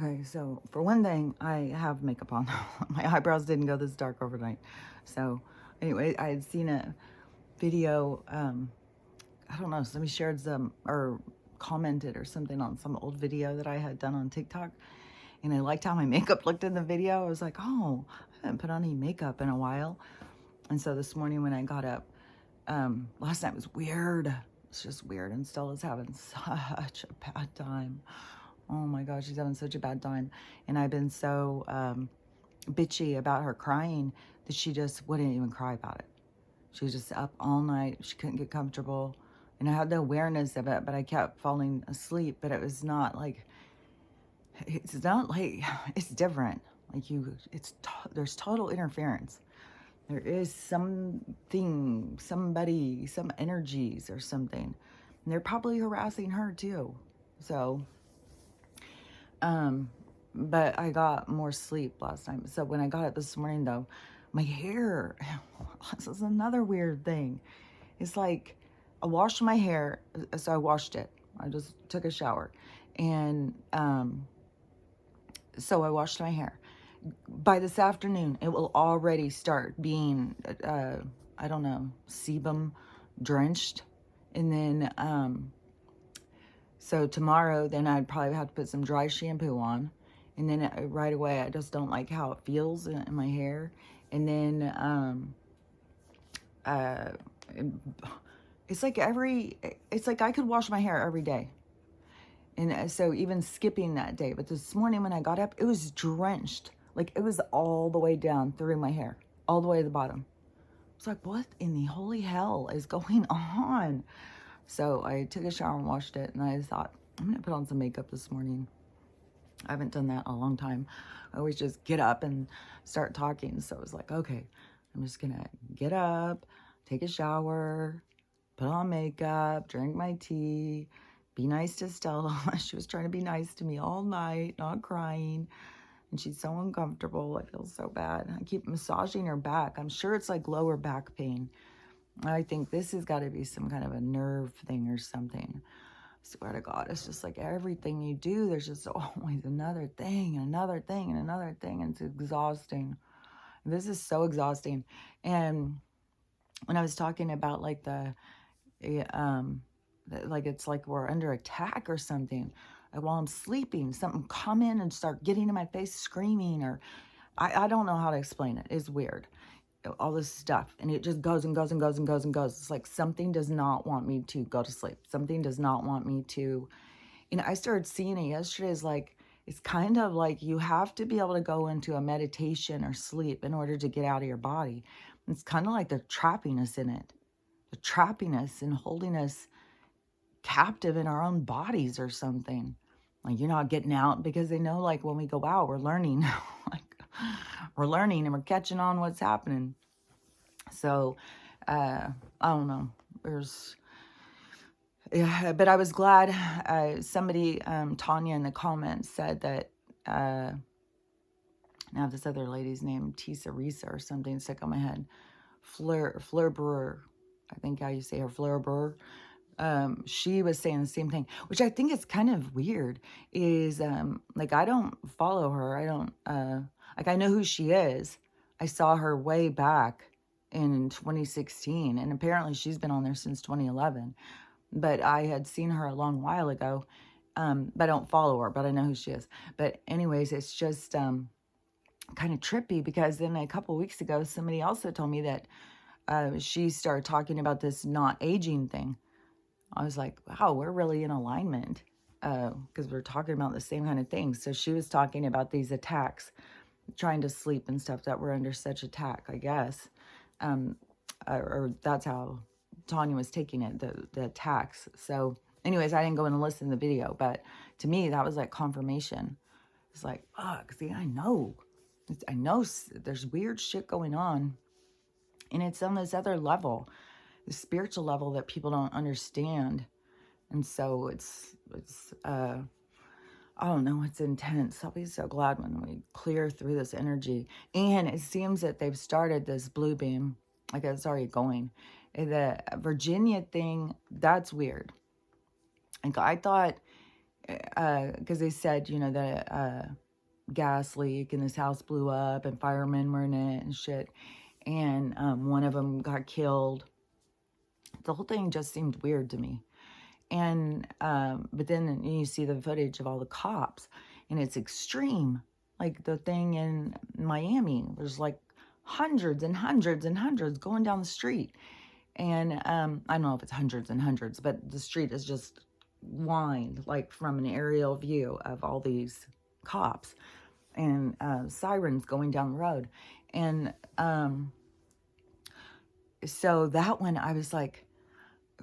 Okay, so for one thing, I have makeup on. My eyebrows didn't go this dark overnight. So anyway, I had seen a video, I don't know, somebody shared some or commented or something on some old video that I had done on TikTok. And I liked how my makeup looked in the video. I was like, oh, I haven't put on any makeup in a while. And so this morning when I got up, last night was weird. It's just weird. And Stella's having such a bad time. Oh my gosh, she's having such a bad time. And I've been so bitchy about her crying that she just wouldn't even cry about it. She was just up all night. She couldn't get comfortable. And I had the awareness of it, but I kept falling asleep. But it was not like, it's different. Like there's total interference. There is something, somebody, some energies or something. And they're probably harassing her too. So, but I got more sleep last night. So when I got up this morning though, my hair, this is another weird thing. It's like I washed my hair. So I washed it. I just took a shower. And, so I washed my hair. By this afternoon, it will already start being, I don't know, sebum drenched. And then, so tomorrow, then I'd probably have to put some dry shampoo on. And then right away, I just don't like how it feels in my hair. And then, it's like I could wash my hair every day. And so even skipping that day. But this morning when I got up, it was drenched. Like it was all the way down through my hair, all the way to the bottom. It's like, what in the holy hell is going on? So I took a shower and washed it. And I thought, I'm going to put on some makeup this morning. I haven't done that in a long time. I always just get up and start talking. So I was like, okay, I'm just going to get up, take a shower, put on makeup, drink my tea, be nice to Stella. She was trying to be nice to me all night, not crying. And she's so uncomfortable. I feel so bad. I keep massaging her back. I'm sure it's like lower back pain. I think this has got to be some kind of a nerve thing or something. I swear to God, it's just like everything you do, there's just always another thing and another thing and another thing. And it's exhausting. This is so exhausting. And when I was talking about like like it's like we're under attack or something. While I'm sleeping, something come in and start getting in my face screaming, or I don't know how to explain it. It's weird. All this stuff. And it just goes and goes and goes and goes and goes. It's like something does not want me to go to sleep. Something does not want me to, I started seeing it yesterday as like, it's kind of like you have to be able to go into a meditation or sleep in order to get out of your body. It's kind of like they're trapping us in it. They're trapping us and holding us captive in our own bodies or something. Like you're not getting out because they know like when we go out, we're learning. Like we're learning and we're catching on what's happening. So, I don't know. Yeah, but I was glad somebody, Tanya in the comments said that, now this other lady's name, Tisa Risa or something stuck on my head. Fleur Brewer. I think how you say her, Fleur Brewer. She was saying the same thing, which I think is kind of weird, is, like, I don't follow her. I don't, like, I know who she is. I saw her way back in 2016, and apparently she's been on there since 2011, but I had seen her a long while ago, but I don't follow her, but I know who she is. But anyways, it's just, kind of trippy, because then a couple weeks ago, somebody also told me that, she started talking about this not aging thing. I was like, wow, we're really in alignment, because we're talking about the same kind of things. So she was talking about these attacks, trying to sleep and stuff, that were under such attack, I guess. Or that's how Tanya was taking it, the attacks. So anyways, I didn't go in and listen to the video, but to me, that was like confirmation. It's like, fuck, see, I know there's weird shit going on, and it's on this other level, the spiritual level that people don't understand. And so it's I don't know, it's intense. I'll be so glad when we clear through this energy. And it seems that they've started this blue beam, like it's already going. The Virginia thing, that's weird. Like I thought because they said, you know, that gas leak and this house blew up and firemen were in it and shit. And one of them got killed. The whole thing just seemed weird to me. And but then you see the footage of all the cops, and it's extreme. Like the thing in Miami, there's like hundreds and hundreds and hundreds going down the street. And I don't know if it's hundreds and hundreds, but the street is just lined, like from an aerial view of all these cops and sirens going down the road. And so that one, I was like,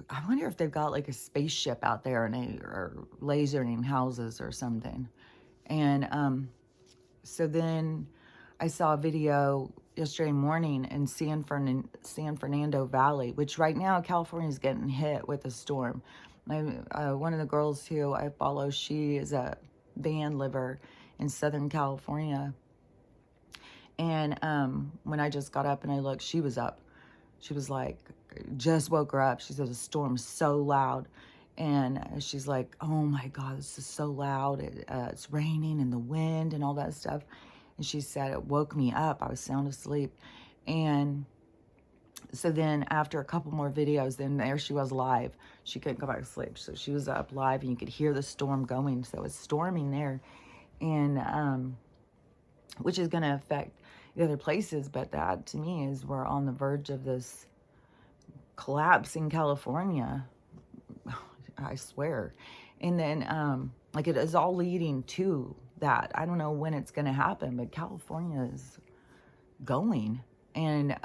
I wonder if they've got like a spaceship out there and they are lasering houses or something. And so then I saw a video yesterday morning in San Fernando Valley, which right now California is getting hit with a storm. One of the girls who I follow, she is a van liver in Southern California. And when I just got up and I looked, she was up. She was like, just woke her up. She said the storm's so loud. And she's like, oh my God, this is so loud. It's raining and the wind and all that stuff. And she said it woke me up. I was sound asleep. And so then after a couple more videos, then there she was live. She couldn't go back to sleep. So she was up live and you could hear the storm going. So it's storming there. And which is going to affect the other places. But that to me is we're on the verge of this collapse in California. I swear. And then like it is all leading to that. I don't know when it's going to happen, but California is going. And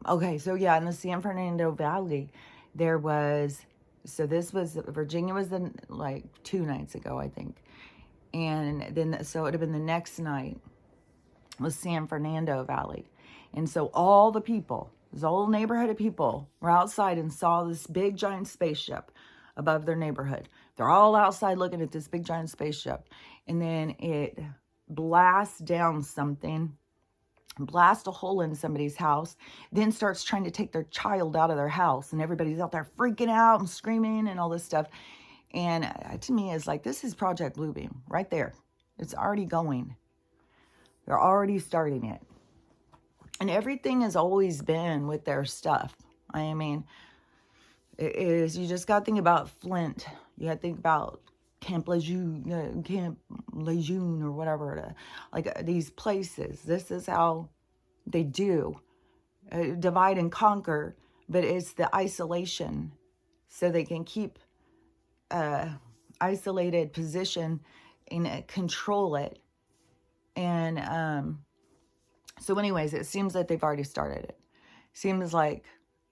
okay, so yeah, in the San Fernando Valley, there was, so this was, Virginia was like 2 nights ago, I think. And then, so it would have been the next night was San Fernando Valley. And so all the people, this whole neighborhood of people were outside and saw this big giant spaceship above their neighborhood. They're all outside looking at this big giant spaceship. And then it blasts down something, blasts a hole in somebody's house, then starts trying to take their child out of their house. And everybody's out there freaking out and screaming and all this stuff. And to me, it's like, this is Project Bluebeam right there. It's already going. They're already starting it. And everything has always been with their stuff. I mean, it is, you just got to think about Flint. You got to think about Camp Lejeune or whatever. Like these places. This is how they do. Divide and conquer. But it's the isolation. So they can keep isolated position and control it. And so anyways, it seems that they've already started it. Seems like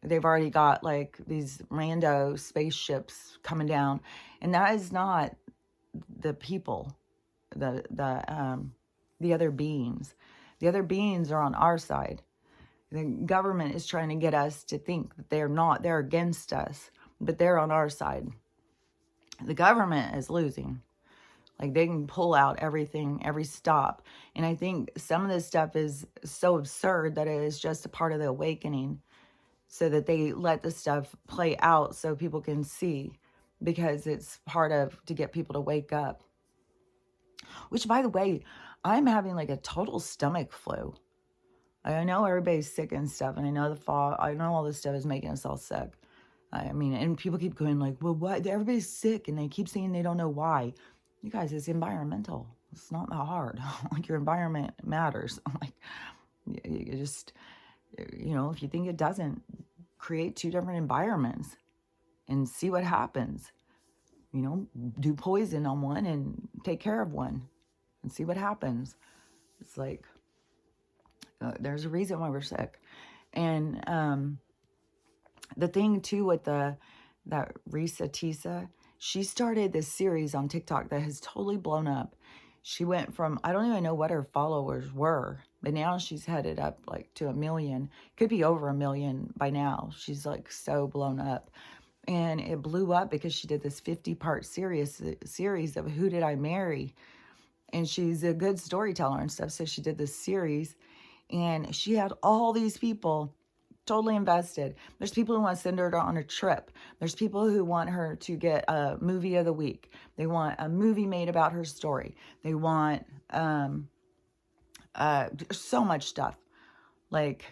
they've already got like these rando spaceships coming down. And that is not the people, the other beings. The other beings are on our side. The government is trying to get us to think that they're against us, but they're on our side. The government is losing. Like they can pull out everything, every stop. And I think some of this stuff is so absurd that it is just a part of the awakening, so that they let the stuff play out so people can see, because it's part of to get people to wake up. Which, by the way, I'm having like a total stomach flu. I know everybody's sick and stuff, and I know I know all this stuff is making us all sick. I mean, and people keep going like, well, what? Everybody's sick, and they keep saying they don't know why. You guys, it's environmental. It's not that hard. Like your environment matters. Like you just, you know, if you think it doesn't, create 2 different environments and see what happens. You know, do poison on one and take care of one and see what happens. It's like, there's a reason why we're sick. And the thing too with that Risa Tisa, she started this series on TikTok that has totally blown up. She went from, I don't even know what her followers were, but now she's headed up like to 1 million. Could be over 1 million by now. She's like so blown up. And it blew up because she did this 50-part series of Who Did I Marry? And she's a good storyteller and stuff. So she did this series, and she had all these people totally invested. There's people who want to send her on a trip. There's people who want her to get a movie of the week. They want a movie made about her story. They want so much stuff. Like,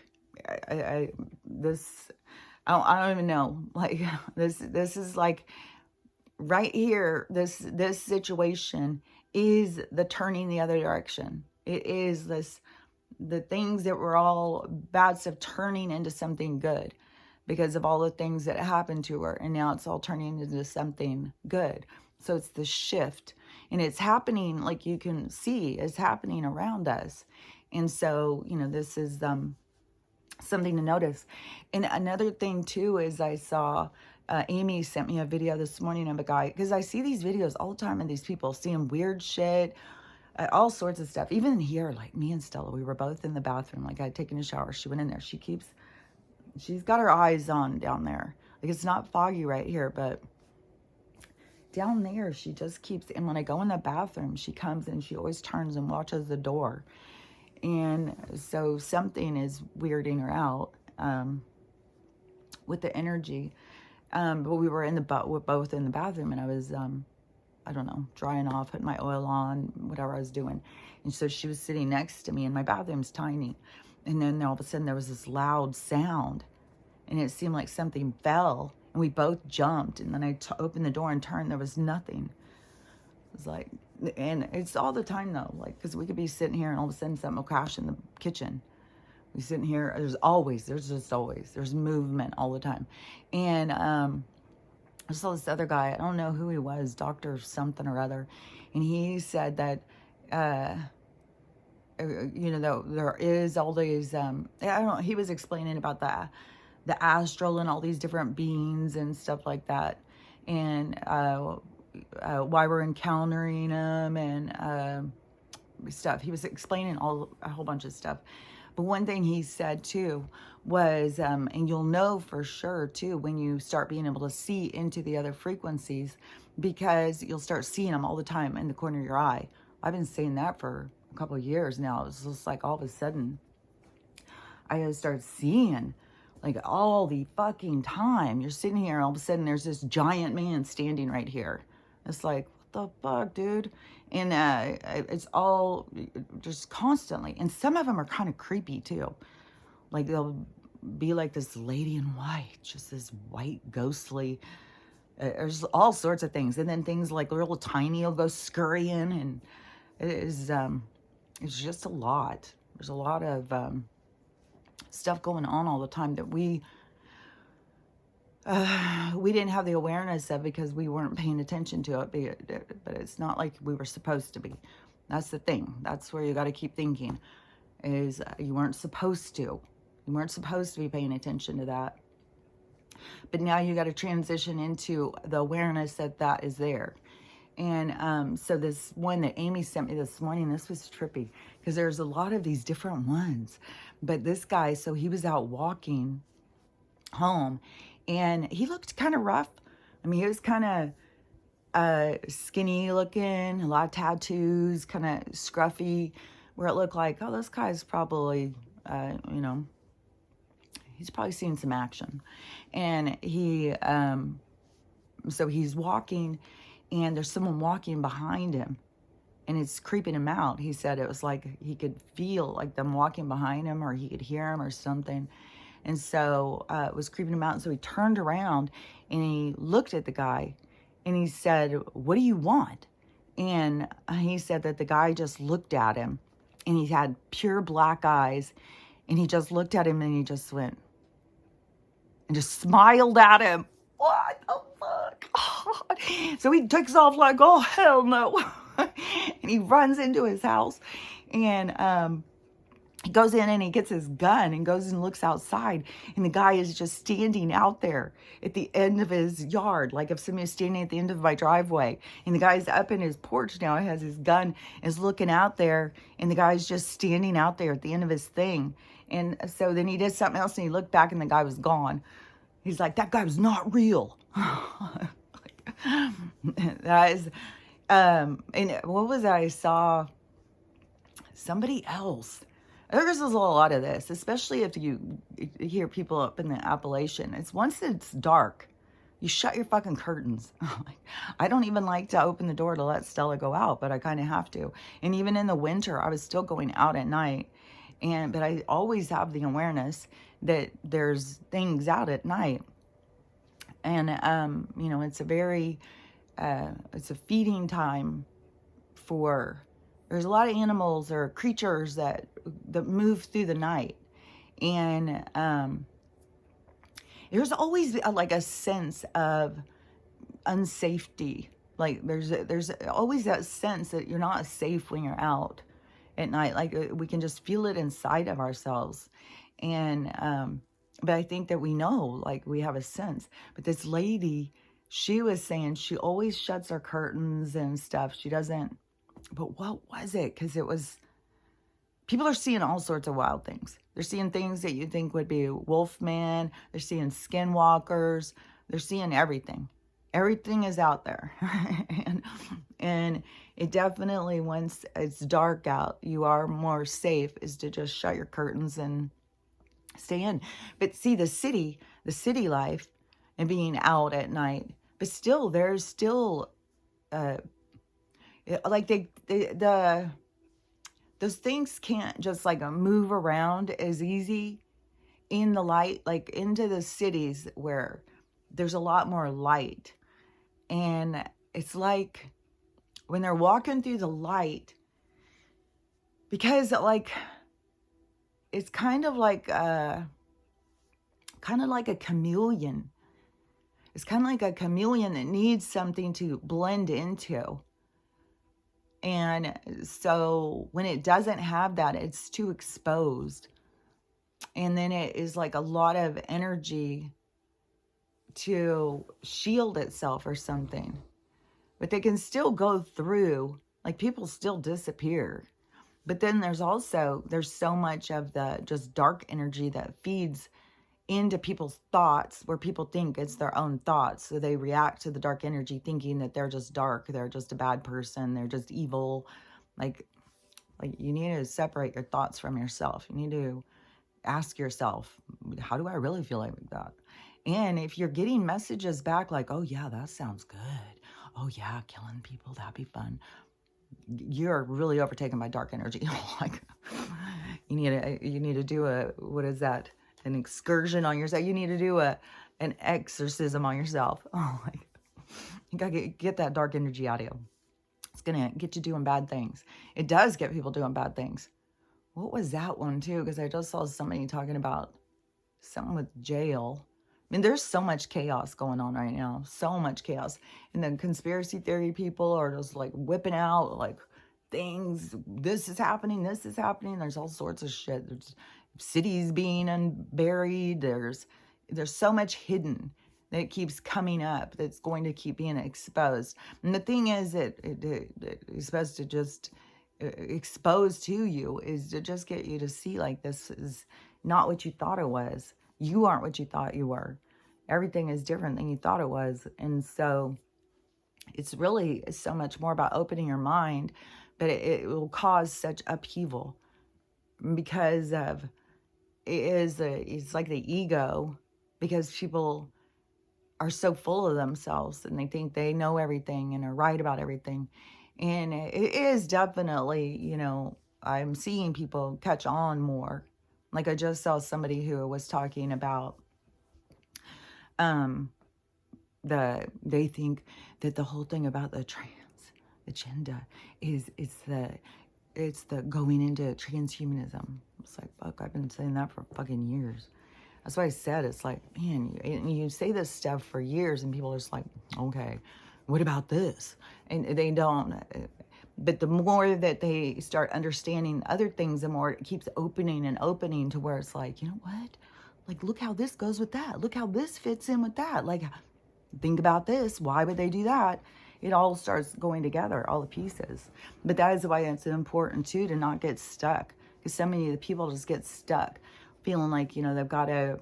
I this, I don't even know. Like, this is like right here. This situation is the turning the other direction. It is the things that were all bad stuff turning into something good because of all the things that happened to her. And now it's all turning into something good. So it's the shift, and it's happening, like you can see, it's happening around us. And so, this is something to notice. And another thing too is I saw Amy sent me a video this morning of a guy, because I see these videos all the time of these people seeing weird shit, all sorts of stuff. Even here, like me and Stella, we were both in the bathroom. Like, I had taken a shower. She went in there. She's got her eyes on down there. Like, it's not foggy right here, but down there, she just keeps, and when I go in the bathroom, she comes and she always turns and watches the door. And so something is weirding her out with the energy. But we were both in the bathroom, and I was, I don't know, drying off, putting my oil on, whatever I was doing. And so she was sitting next to me, and my bathroom's tiny. And then all of a sudden there was this loud sound, and it seemed like something fell, and we both jumped. And then I opened the door and turned, there was nothing. It was like, and it's all the time though, like, because we could be sitting here and all of a sudden something will crash in the kitchen. We sitting here, there's movement all the time. And I saw this other guy, I don't know who he was, doctor something or other, and he said that there is all these I don't know, he was explaining about the astral and all these different beings and stuff like that, and why we're encountering them and stuff. He was explaining a whole bunch of stuff. But one thing he said too was, and you'll know for sure too when you start being able to see into the other frequencies, because you'll start seeing them all the time in the corner of your eye. I've been saying that for a couple of years now. It's just like all of a sudden I just started seeing, like, all the fucking time. You're sitting here, all of a sudden there's this giant man standing right here. It's like, what the fuck, dude? And it's all just constantly. And some of them are kind of creepy too. Like, they'll be like this lady in white, just this white ghostly, there's all sorts of things. And then things like real tiny will go scurrying, and it's just a lot. There's a lot of stuff going on all the time that we didn't have the awareness of because we weren't paying attention to it, but it's not like we were supposed to be. That's the thing. That's where you got to keep thinking, is you weren't supposed to. You weren't supposed to be paying attention to that. But now you got to transition into the awareness that that is there. And so this one that Amy sent me this morning, this was trippy because there's a lot of these different ones. But this guy, so he was out walking home, and he looked kind of rough. I mean, he was kind of skinny looking, a lot of tattoos, kind of scruffy, where it looked like, oh, this guy's probably, he's probably seen some action. And so he's walking, and there's someone walking behind him, and it's creeping him out. He said it was like he could feel like them walking behind him, or he could hear him or something. And so it was creeping him out. And so he turned around and he looked at the guy, and he said, what do you want? And he said that the guy just looked at him, and he had pure black eyes, and he just looked at him, and he just went and just smiled at him. What the fuck? Oh. So he takes off like, oh, hell no. And he runs into his house, and he goes in and he gets his gun and goes and looks outside, and the guy is just standing out there at the end of his yard, like if somebody was standing at the end of my driveway, and the guy's up in his porch now, he has his gun, is looking out there, and the guy's just standing out there at the end of his thing. And so then he did something else, and he looked back, and the guy was gone. He's like, that guy was not real. That is, and what was that? I saw somebody else. There's a lot of this, especially if you hear people up in the Appalachian. It's once it's dark, you shut your fucking curtains. I don't even like to open the door to let Stella go out, but I kind of have to. And even in the winter, I was still going out at night. But I always have the awareness that there's things out at night. And, it's it's a feeding time there's a lot of animals or creatures that move through the night. And, there's always like a sense of unsafety. Like there's always that sense that you're not safe when you're out at night. Like we can just feel it inside of ourselves. And, but I think that we know, like we have a sense. But this lady, she was saying she always shuts her curtains and stuff. She doesn't, but what was it? Because people are seeing all sorts of wild things. They're seeing things that you think would be wolfman. They're seeing skinwalkers. They're seeing everything. Everything is out there. and it definitely, once it's dark out, you are more safe is to just shut your curtains and stay in. But see, the city life and being out at night, but still, there's still, like those things can't just like move around as easy in the light, like into the cities where there's a lot more light. And it's like when they're walking through the light, because like, it's kind of like a chameleon. It's kind of like a chameleon that needs something to blend into. And so when it doesn't have that, it's too exposed. And then it is like a lot of energy to shield itself or something. But they can still go through, like people still disappear. But then there's so much of the just dark energy that feeds into people's thoughts, where people think it's their own thoughts. So they react to the dark energy thinking that they're just dark, they're just a bad person, they're just evil. Like you need to separate your thoughts from yourself. You need to ask yourself, how do I really feel like that? And if you're getting messages back like, oh yeah, that sounds good. Oh yeah, killing people, that'd be fun. You're really overtaken by dark energy. Like you need to do what is that? An excursion on yourself. You need to do an exorcism on yourself. Oh, like you gotta get that dark energy out of you. It's gonna get you doing bad things. It does get people doing bad things. What was that one too? Because I just saw somebody talking about something with jail. I mean, there's so much chaos going on right now. So much chaos. And the conspiracy theory people are just like whipping out like things. This is happening. This is happening. There's all sorts of shit. There's cities being unburied. There's so much hidden that it keeps coming up that's going to keep being exposed. And the thing is, it is supposed to just expose to you is to just get you to see like this is not what you thought it was. You aren't what you thought you were. Everything is different than you thought it was. And so it's really so much more about opening your mind, but it will cause such upheaval because of it's like the ego, because people are so full of themselves and they think they know everything and are right about everything. And it is definitely, I'm seeing people catch on more. Like I just saw somebody who was talking about they think that the whole thing about the trans agenda is it's the going into transhumanism. It's like, fuck, I've been saying that for fucking years. That's why I said, it's like, man, you say this stuff for years and people are just like, okay, what about this? And they don't. But the more that they start understanding other things, the more it keeps opening and opening to where it's like, you know what? Like, look how this goes with that. Look how this fits in with that. Like, think about this. Why would they do that? It all starts going together, all the pieces. But that is why it's important, too, to not get stuck. Because so many of the people just get stuck feeling like, they've got to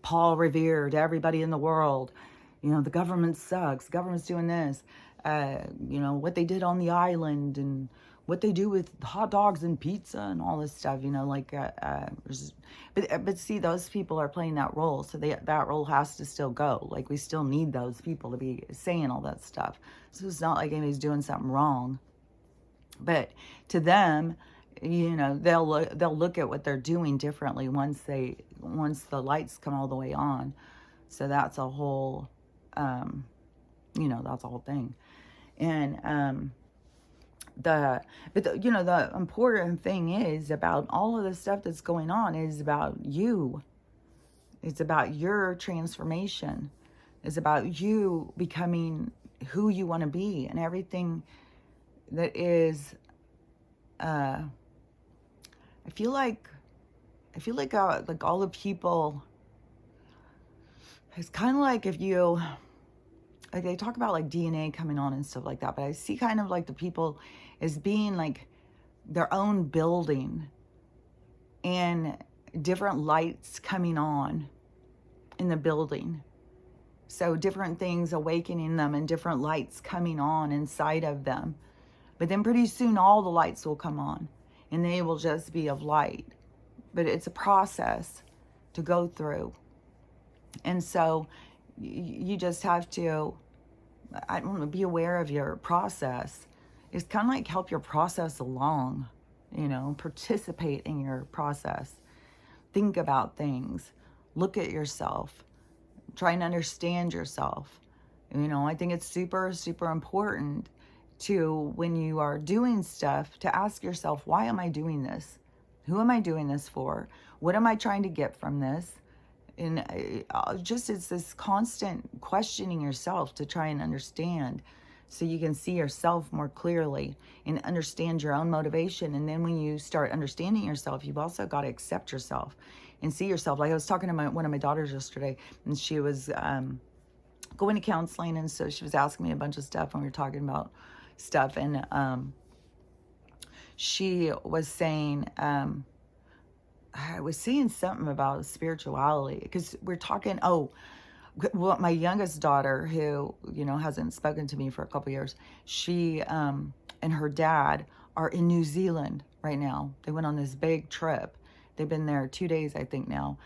Paul Revere to everybody in the world. The government sucks. The government's doing this. What they did on the island and what they do with hot dogs and pizza and all this stuff, you know, like, but see, those people are playing that role. So that role has to still go. Like, we still need those people to be saying all that stuff. So it's not like anybody's doing something wrong. But to them, you know, they'll look at what they're doing differently once the lights come all the way on. So that's a whole, you know, that's a whole thing. And, you know, the important thing is about all of the stuff that's going on is about you. It's about your transformation. It's about you becoming who you want to be, and everything that is, I feel like all the people, it's kind of like if you, like they talk about like DNA coming on and stuff like that, but I see kind of like the people as being like their own building, and different lights coming on in the building. So different things awakening them and different lights coming on inside of them. But then pretty soon all the lights will come on and they will just be of light. But it's a process to go through. And so you just have to, I don't know, be aware of your process. It's kind of like help your process along, you know, participate in your process. Think about things. Look at yourself. Try and understand yourself. You know, I think it's super, super important to, when you are doing stuff, to ask yourself, why am I doing this? Who am I doing this for? What am I trying to get from this? And just, it's this constant questioning yourself to try and understand, so you can see yourself more clearly and understand your own motivation. And then when you start understanding yourself, you've also got to accept yourself and see yourself. Like I was talking to one of my daughters yesterday, and she was going to counseling, and so she was asking me a bunch of stuff, and we were talking about stuff, and she was saying, I was saying something about spirituality, because we're talking, well, my youngest daughter, who, you know, hasn't spoken to me for a couple years, she and her dad are in New Zealand right now. They went on this big trip. They've been there 2 days, I think now.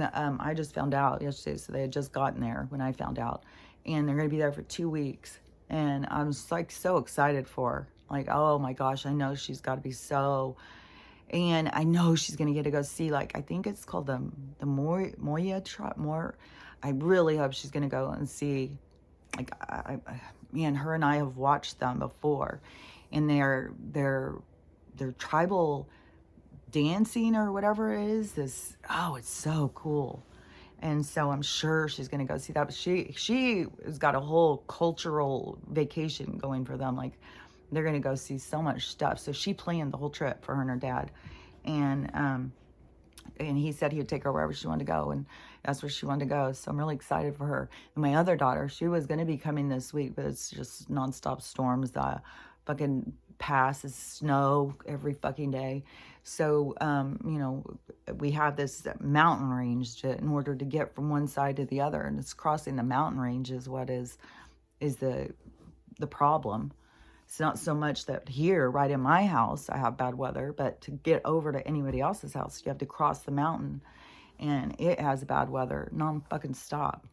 I just found out yesterday, so they had just gotten there when I found out. And they're going to be there for 2 weeks. And I'm just like so excited for her. Like, oh my gosh, I know she's got to be so... And I know she's going to get to go see, like, I think it's called the Moya tribe. I really hope she's going to go and see, like, man, her and I have watched them before. And their tribal dancing or whatever it is, it's so cool. And so I'm sure she's going to go see that. But she has got a whole cultural vacation going for them. Like, they're going to go see so much stuff. So she planned the whole trip for her and her dad. And he said he would take her wherever she wanted to go. And that's where she wanted to go. So I'm really excited for her. And my other daughter, she was going to be coming this week, but it's just nonstop storms. The fucking pass is snow every fucking day. So, you know, we have this mountain range in order to get from one side to the other. And it's crossing the mountain range is what is the problem. It's not so much that here, right in my house, I have bad weather, but to get over to anybody else's house, you have to cross the mountain, and it has bad weather non-fucking stop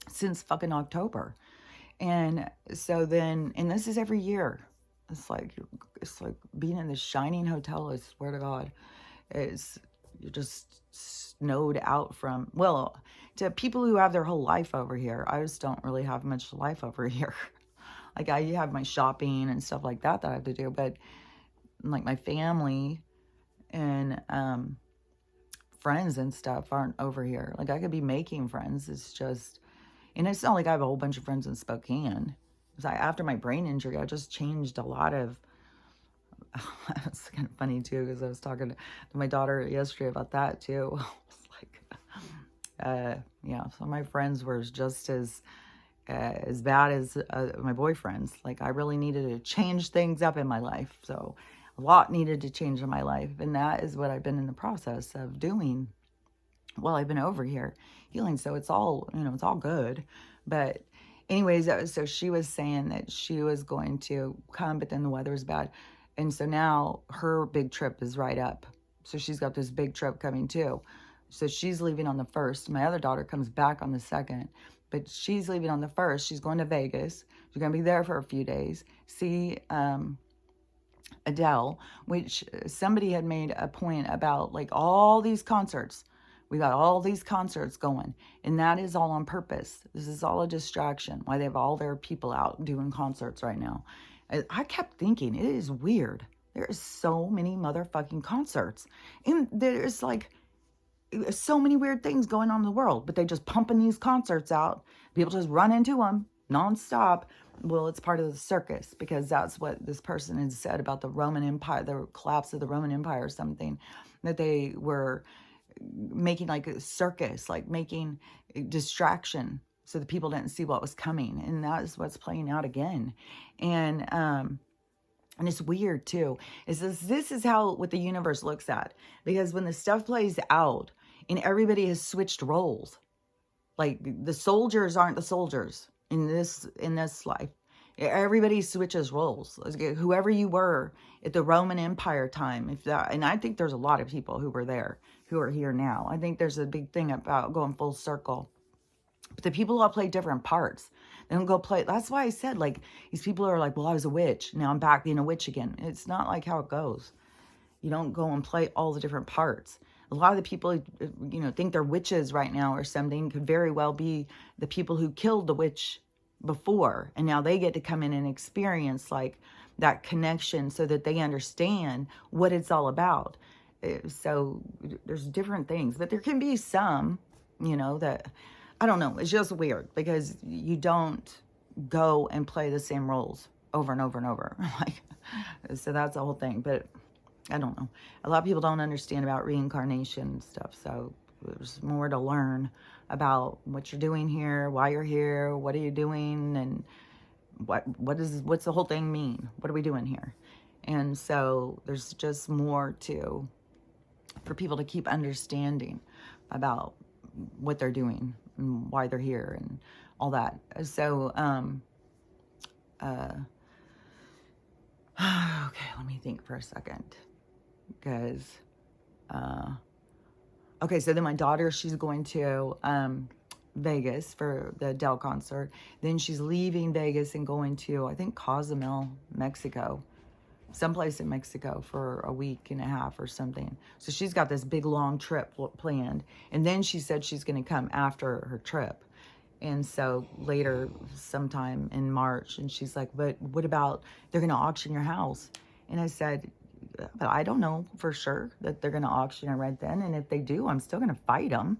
since fucking October. And so then, and this is every year. It's like being in this shining hotel. I swear to God, you're just snowed out from, well, to people who have their whole life over here. I just don't really have much life over here. Like, I have my shopping and stuff like that I have to do, but like my family and friends and stuff aren't over here. Like, I could be making friends. It's just, and it's not like I have a whole bunch of friends in Spokane. After my brain injury, I just changed a lot of, it's kind of funny too, because I was talking to my daughter yesterday about that too. I was like, yeah, so my friends were just as bad as my boyfriends. Like, I really needed to change things up in my life. So a lot needed to change in my life. And that is what I've been in the process of doing while I've been over here healing. So it's all, you know, it's all good. But anyways, so she was saying that she was going to come, but then the weather was bad. And so now her big trip is right up. So she's got this big trip coming too. So she's leaving on the 1st. My other daughter comes back on the 2nd, but she's leaving on the 1st. She's going to Vegas. She's going to be there for a few days. See Adele, which somebody had made a point about, like, all these concerts. We got all these concerts going, and that is all on purpose. This is all a distraction. Why they have all their people out doing concerts right now. I kept thinking, it is weird. There is so many motherfucking concerts, and there's like so many weird things going on in the world, but they just pumping these concerts out. People just run into them nonstop. Well, it's part of the circus, because that's what this person had said about the Roman Empire, the collapse of the Roman Empire or something, that they were making like a circus, like making a distraction so the people didn't see what was coming. And that is what's playing out again. And it's weird too. This is how what the universe looks at. Because when the stuff plays out and everybody has switched roles, like the soldiers aren't the soldiers in this life. Everybody switches roles. Whoever you were at the Roman Empire time, and I think there's a lot of people who were there who are here now. I think there's a big thing about going full circle. But the people all play different parts. They don't go play. That's why I said, like, these people are like, well, I was a witch. Now I'm back being a witch again. It's not like how it goes. You don't go and play all the different parts. A lot of the people, think they're witches right now or something could very well be the people who killed the witch before. And now they get to come in and experience like that connection so that they understand what it's all about. So there's different things, but there can be some, that, I don't know. It's just weird because you don't go and play the same roles over and over and over. So that's the whole thing. But I don't know. A lot of people don't understand about reincarnation and stuff. So there's more to learn about what you're doing here, why you're here, what are you doing, and what's the whole thing mean? What are we doing here? And so there's just more for people to keep understanding about what they're doing and why they're here and all that. So, okay, let me think for a second. Because, okay, so then my daughter, she's going to Vegas for the Adele concert. Then she's leaving Vegas and going to, I think, Cozumel, Mexico. Someplace in Mexico for a week and a half or something. So she's got this big, long trip planned. And then she said she's going to come after her trip. And so later, sometime in March, and she's like, but what about, they're going to auction your house? And I said, but I don't know for sure that they're going to auction it right then. And if they do, I'm still going to fight them.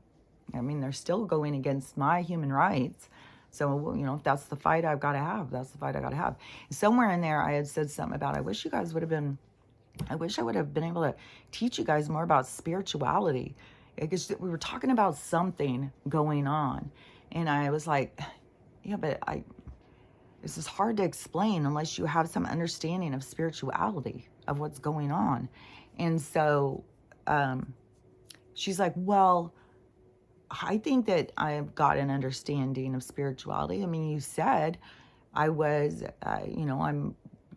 I mean, they're still going against my human rights. So, if that's the fight I've got to have, that's the fight I got to have. Somewhere in there, I had said something about, I wish I would have been able to teach you guys more about spirituality. Because we were talking about something going on. And I was like, yeah, but this is hard to explain unless you have some understanding of spirituality, of what's going on. And so she's like, well, I think that I've got an understanding of spirituality. I mean, you said I was,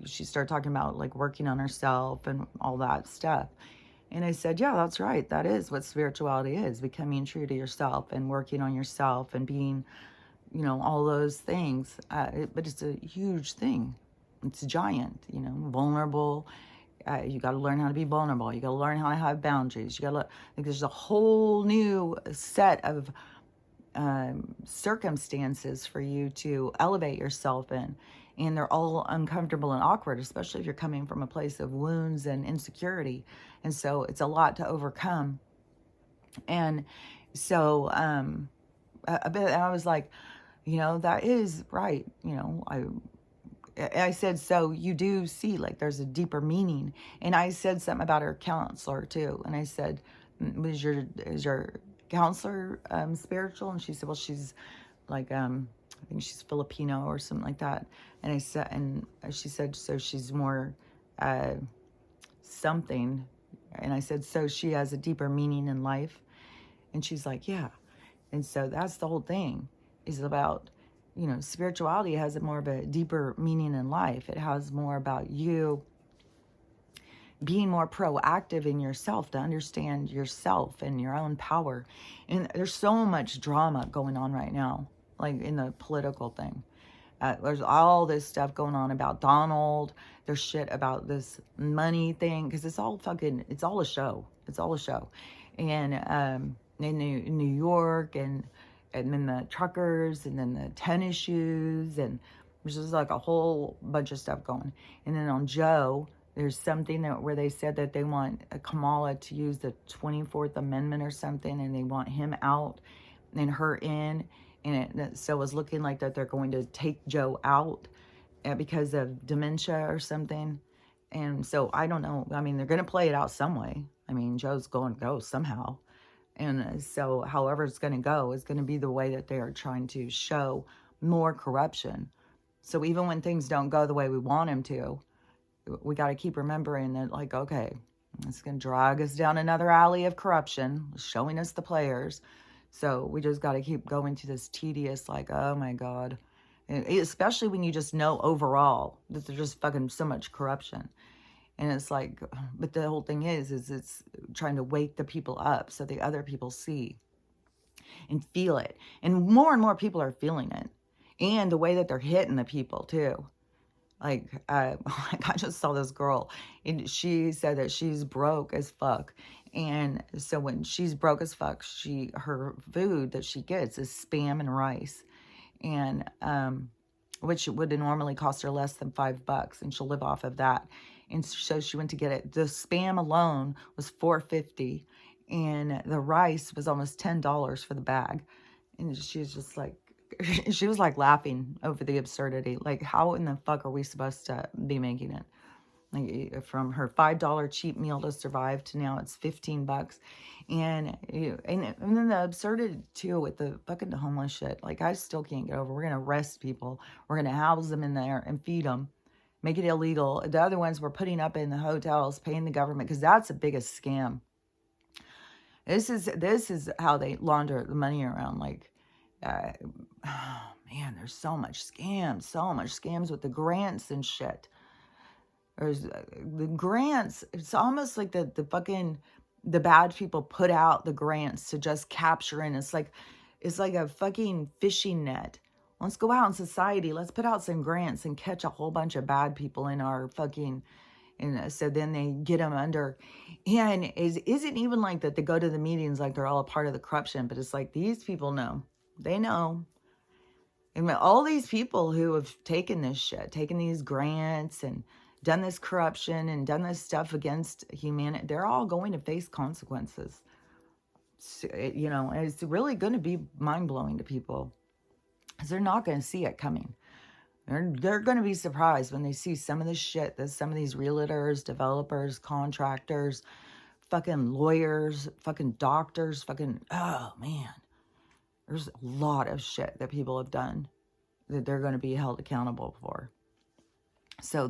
she started talking about like working on herself and all that stuff. And I said, yeah, that's right. That is what spirituality is, becoming true to yourself and working on yourself and being, all those things. But it's a huge thing. It's giant, vulnerable. You got to learn how to be vulnerable. You got to learn how to have boundaries. You got to, there's a whole new set of circumstances for you to elevate yourself in. And they're all uncomfortable and awkward, especially if you're coming from a place of wounds and insecurity. And so it's a lot to overcome. And so I was like, that is right. I said, so you do see like there's a deeper meaning. And I said something about her counselor too. And I said, is your counselor spiritual? And she said, well, she's like, I think she's Filipino or something like that. And I said, and she said, so she's more something. And I said, so she has a deeper meaning in life. And she's like, yeah. And so that's the whole thing, is about, spirituality has more of a deeper meaning in life. It has more about you being more proactive in yourself to understand yourself and your own power. And there's so much drama going on right now, like in the political thing. There's all this stuff going on about Donald. There's shit about this money thing because it's all fucking, it's all a show. It's all a show. And in New York and then the truckers and then the tennis shoes and there's just like a whole bunch of stuff going. And then on Joe, there's something that where they said that they want Kamala to use the 24th Amendment or something, and they want him out and her in. And so it was looking like that they're going to take Joe out because of dementia or something. And so I don't know. I mean, they're going to play it out some way. I mean, Joe's going to go somehow. And so however it's going to go is going to be the way that they are trying to show more corruption. So even when things don't go the way we want them to, we got to keep remembering that, like, okay, it's going to drag us down another alley of corruption, showing us the players. So we just got to keep going to this tedious, like, oh my God. And especially when you just know overall that there's just fucking so much corruption. And it's like, but the whole thing is it's trying to wake the people up so the other people see and feel it. And more people are feeling it. And the way that they're hitting the people too. Like, I just saw this girl, and she said that she's broke as fuck. And so when she's broke as fuck, her food that she gets is Spam and rice. And, which would normally cost her less than $5, and she'll live off of that. And so she went to get it. The Spam alone was $4.50, and the rice was almost $10 for the bag. And she was just like, she was like laughing over the absurdity. Like, how in the fuck are we supposed to be making it? Like, from her $5 cheap meal to survive to now it's $15. And then the absurdity too with the fucking homeless shit. Like, I still can't get over. We're going to arrest people. We're going to house them in there and feed them. Make it illegal. The other ones we're putting up in the hotels, paying the government, because that's the biggest scam. This is how they launder the money around. Like, oh man, there's so much scams with the grants and shit. There's the grants. It's almost like the bad people put out the grants to just capture in. It's like a fucking fishing net. Let's go out in society. Let's put out some grants and catch a whole bunch of bad people in our fucking. And so then they get them under. And isn't even like that they go to the meetings like they're all a part of the corruption, but it's like these people know. They know. And all these people who have taken this shit, taken these grants and done this corruption and done this stuff against humanity, they're all going to face consequences. You know, and it's really going to be mind-blowing to people because they're not going to see it coming. They're going to be surprised when they see some of the shit that some of these realtors, developers, contractors, fucking lawyers, fucking doctors, oh man. There's a lot of shit that people have done that they're going to be held accountable for. So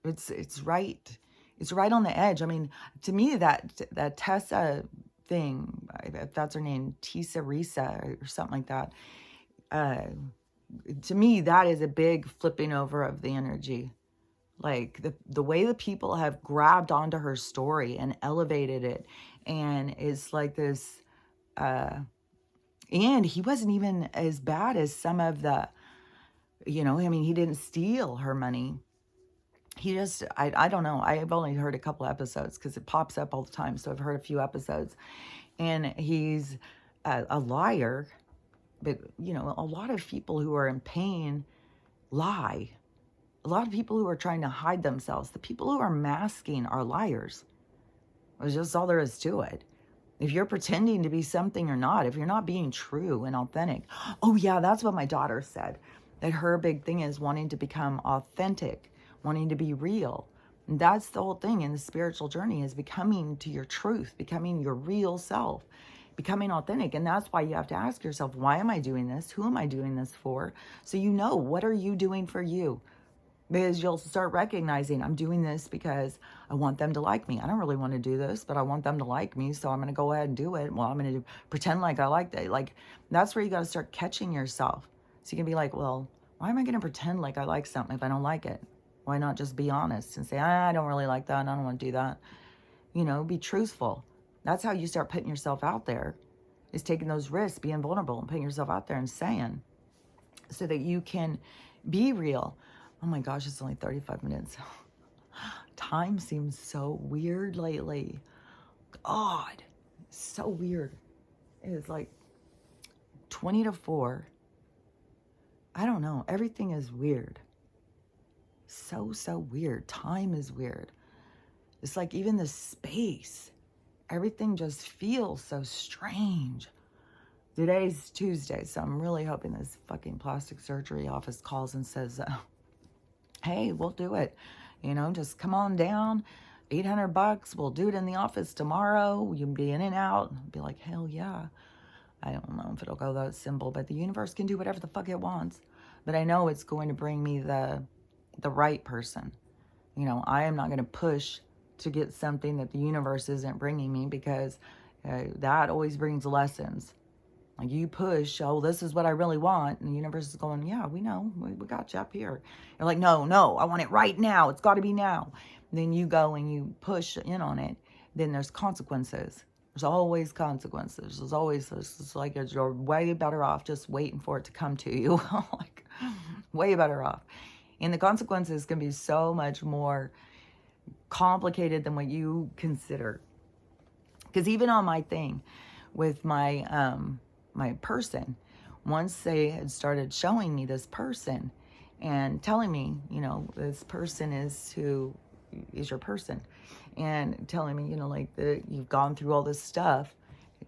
it's right. It's right on the edge. I mean, to me, that Tessa thing, if that's her name, Tisa Risa or something like that, to me, that is a big flipping over of the energy. Like the way the people have grabbed onto her story and elevated it. And it's like this, and he wasn't even as bad as some of the, you know, I mean, he didn't steal her money. He just, I don't know. I've only heard a couple episodes because it pops up all the time. So I've heard a few episodes. And he's a liar. But, you know, a lot of people who are in pain lie. A lot of people who are trying to hide themselves. The people who are masking are liars. It's just all there is to it. If you're pretending to be something or not, if you're not being true and authentic. Oh, yeah, that's what my daughter said. That her big thing is wanting to become authentic, wanting to be real. And that's the whole thing in the spiritual journey is becoming to your truth, becoming your real self, becoming authentic. And that's why you have to ask yourself, why am I doing this? Who am I doing this for? So you know, what are you doing for you? Because you'll start recognizing I'm doing this because I want them to like me. I don't really want to do this, but I want them to like me. So I'm going to go ahead and do it. Well, I'm going to pretend like I like that. Like, that's where you got to start catching yourself. So you can be like, well, why am I going to pretend like I like something if I don't like it? Why not just be honest and say, I don't really like that. I don't want to do that. You know, be truthful. That's how you start putting yourself out there, is taking those risks, being vulnerable and putting yourself out there and saying, so that you can be real. Oh my gosh, it's only 35 minutes. Time seems so weird lately. God, so weird. It's like 20 to 4. I don't know. Everything is weird. So weird. Time is weird. It's like even the space. Everything just feels so strange. Today's Tuesday, so I'm really hoping this fucking plastic surgery office calls and says, hey, we'll do it. You know, just come on down. $800. We'll do it in the office tomorrow. You'll be in and out. I'll be like, hell yeah. I don't know if it'll go that simple, but the universe can do whatever the fuck it wants. But I know it's going to bring me the right person. You know, I am not going to push to get something that the universe isn't bringing me, because that always brings lessons. Like, you push, oh, this is what I really want. And the universe is going, yeah, we know. We got you up here. You're like, no, I want it right now. It's got to be now. And then you go and you push in on it. Then there's consequences. There's always consequences. There's always, it's like you're way better off just waiting for it to come to you. Like, way better off. And the consequences can be so much more complicated than what you consider. Because even on my thing with my my person, once they had started showing me this person and telling me, you know, this person is who is your person, and telling me, you know, like, you've gone through all this stuff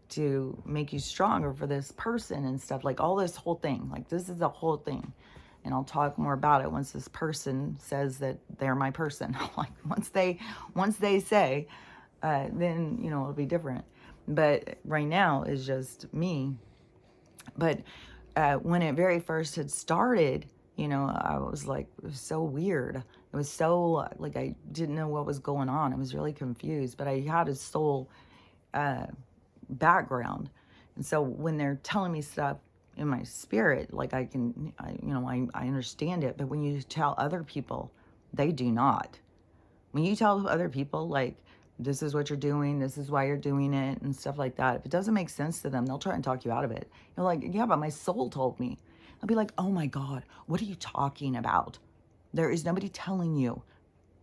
to make you stronger for this person and stuff, like all this whole thing, like this is the whole thing. And I'll talk more about it once this person says that they're my person. Like, once they say, then, you know, it'll be different. But right now is just me. But when it very first had started, you know, I was like, it was so weird. It was so, like, I didn't know what was going on. I was really confused. But I had a soul background. And so when they're telling me stuff in my spirit, like, I understand it. But when you tell other people, they do not. When you tell other people, like, this is what you're doing, this is why you're doing it, and stuff like that, if it doesn't make sense to them, they'll try and talk you out of it. You're like, yeah, but my soul told me. I'll be like, oh my God, what are you talking about? There is nobody telling you.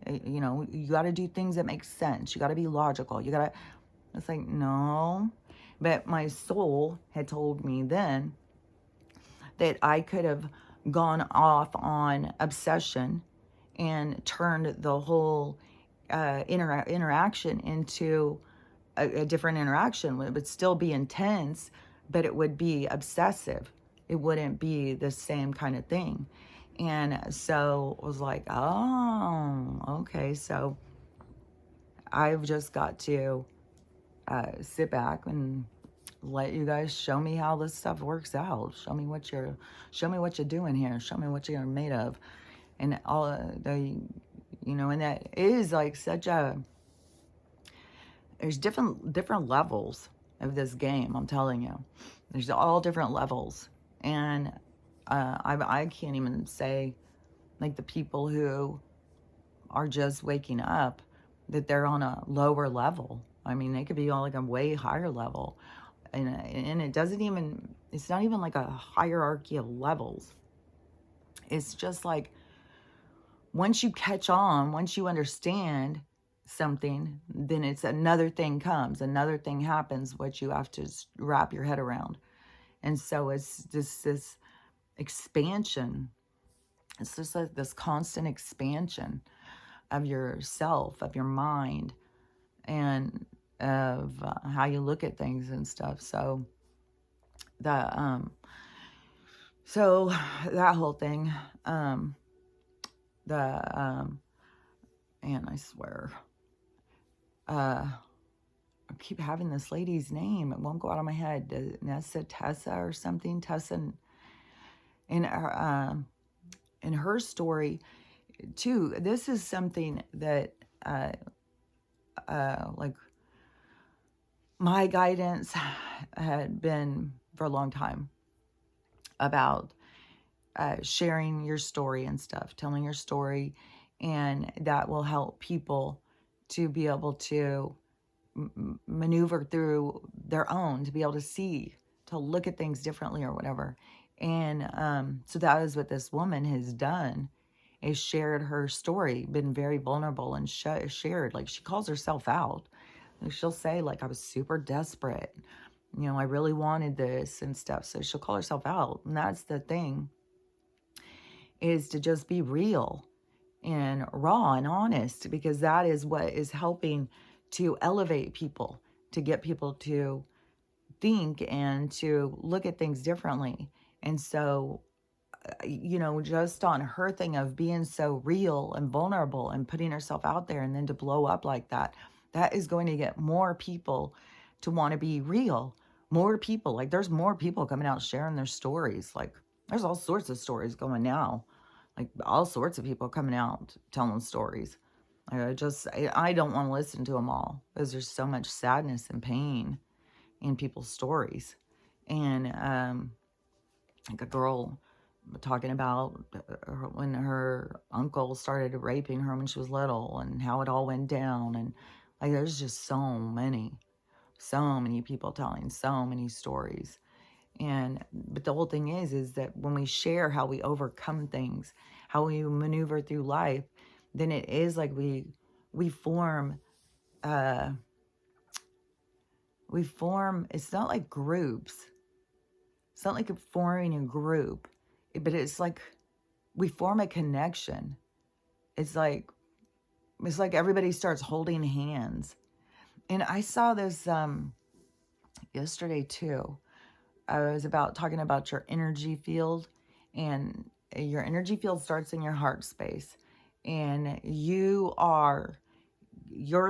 You know, you got to do things that make sense. You got to be logical. You got to, it's like, no. But my soul had told me then that I could have gone off on obsession and turned the whole interaction into a different interaction. It would still be intense, but it would be obsessive. It wouldn't be the same kind of thing. And so I was like, oh, okay. So I've just got to sit back and let you guys show me how this stuff works out. Show me what you're doing here. Show me what you're made of. And all you know, and that is like such a, there's different levels of this game. I'm telling you, there's all different levels. And I can't even say, like, the people who are just waking up, that they're on a lower level. I mean, they could be on like a way higher level. And it doesn't even, it's not even like a hierarchy of levels. It's just like, once you catch on, once you understand something, then it's another thing comes, another thing happens, what you have to wrap your head around. And so it's just this expansion. It's just like this constant expansion of yourself, of your mind, and of how you look at things and stuff. So that whole thing, and I swear, I keep having this lady's name. It won't go out of my head. Tessa or something. Tessa, in her story too. This is something that like, my guidance had been for a long time about sharing your story and stuff, telling your story, And that will help people to be able to maneuver through their own, to be able to see, to look at things differently or whatever. And so that is what this woman has done, is shared her story, been very vulnerable, and shared, like, she calls herself out. And she'll say, like, I was super desperate. I really wanted this and stuff. So she'll call herself out. And that's the thing, is to just be real and raw and honest, because that is what is helping to elevate people, to get people to think and to look at things differently. And so, just on her thing of being so real and vulnerable and putting herself out there, and then to blow up like that, that is going to get more people to want to be real. More people, like, there's more people coming out sharing their stories. Like, there's all sorts of stories going now. Like, all sorts of people coming out telling stories. I don't want to listen to them all, because there's so much sadness and pain in people's stories. And like a girl talking about when her uncle started raping her when she was little, and how it all went down. And like, there's just so many people telling so many stories. But the whole thing is that when we share how we overcome things, how we maneuver through life, then it is like we form, it's not like groups. It's not like forming a group, but it's like we form a connection. It's like everybody starts holding hands. And I saw this yesterday too. I was talking about your energy field, and your energy field starts in your heart space, and your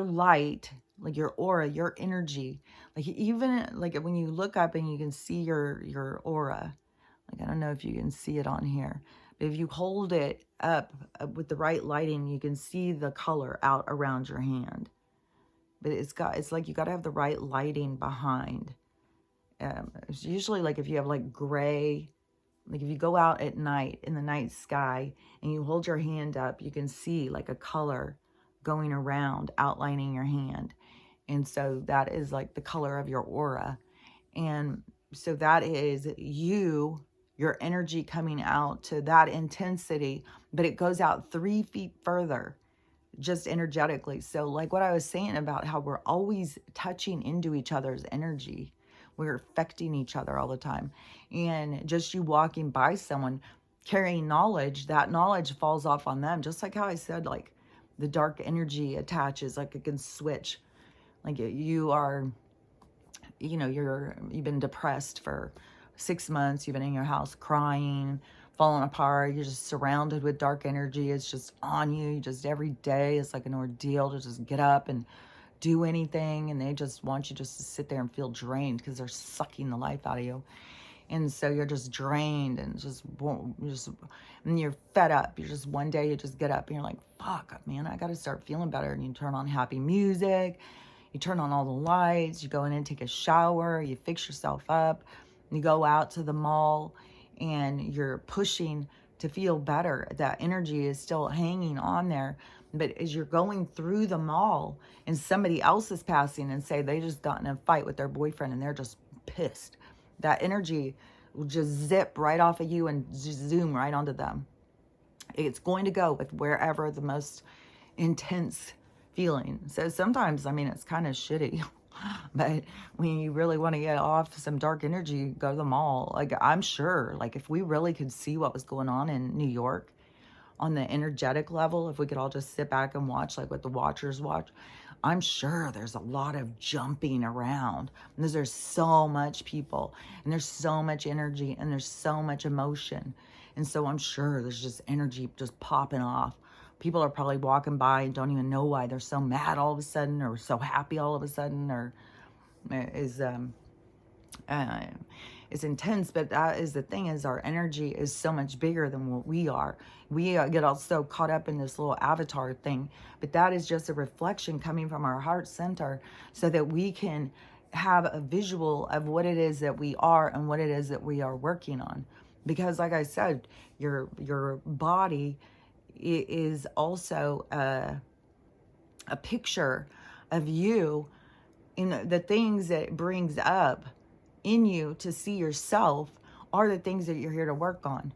light, like your aura, your energy, like, even like when you look up and you can see your aura, like, I don't know if you can see it on here, but if you hold it up with the right lighting, you can see the color out around your hand. But it's like you got to have the right lighting behind. It's usually like if you have like gray, like if you go out at night in the night sky and you hold your hand up, you can see like a color going around, outlining your hand. And so that is like the color of your aura. And so that is your energy coming out to that intensity, but it goes out 3 feet further, just energetically. So like what I was saying about how we're always touching into each other's energy. We're affecting each other all the time. And just you walking by someone carrying knowledge, that knowledge falls off on them. Just like how I said, like, the dark energy attaches, like it can switch. Like, you've been depressed for 6 months. You've been in your house crying, falling apart. You're just surrounded with dark energy. It's just on you. Just every day, it's like an ordeal to just get up and do anything, and they just want you just to sit there and feel drained because they're sucking the life out of you. And so you're just drained and and you're fed up. You're just, one day you just get up and you're like, fuck, man, I got to start feeling better. And you turn on happy music, you turn on all the lights, you go in and take a shower, you fix yourself up, you go out to the mall, and you're pushing to feel better. That energy is still hanging on there. But as you're going through the mall and somebody else is passing and say they just got in a fight with their boyfriend and they're just pissed, that energy will just zip right off of you and just zoom right onto them. It's going to go with wherever the most intense feeling. So sometimes, I mean, it's kind of shitty. But when you really want to get off some dark energy, go to the mall. Like, I'm sure, like, if we really could see what was going on in New York on the energetic level, if we could all just sit back and watch, like what the Watchers watch, I'm sure there's a lot of jumping around. And there's so much people, and there's so much energy, and there's so much emotion. And so I'm sure there's just energy just popping off. People are probably walking by and don't even know why they're so mad all of a sudden, or so happy all of a sudden, or it's intense. But that is the thing, is our energy is so much bigger than what we are. We get all so caught up in this little avatar thing, but that is just a reflection coming from our heart center, so that we can have a visual of what it is that we are and what it is that we are working on. Because like I said, your body, it is also a picture of you in the things that it brings up in you to see yourself are the things that you're here to work on.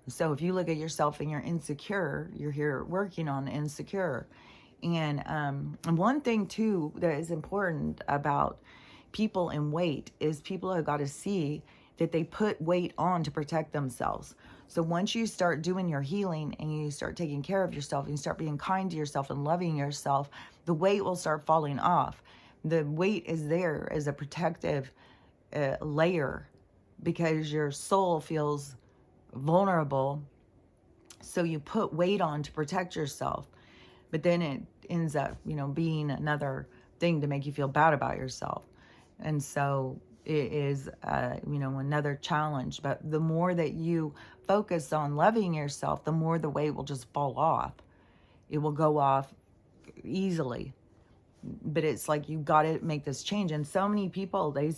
So if you look at yourself and you're insecure, you're here working on insecure. And one thing too that is important about people in weight is people have got to see that they put weight on to protect themselves. So once you start doing your healing and you start taking care of yourself and you start being kind to yourself and loving yourself, the weight will start falling off. The weight is there as a protective layer because your soul feels vulnerable. So you put weight on to protect yourself, but then it ends up, being another thing to make you feel bad about yourself. And so it is, another challenge. But the more that you focus on loving yourself, the more the weight will just fall off. It will go off easily. But it's like you got to make this change. And so many people, they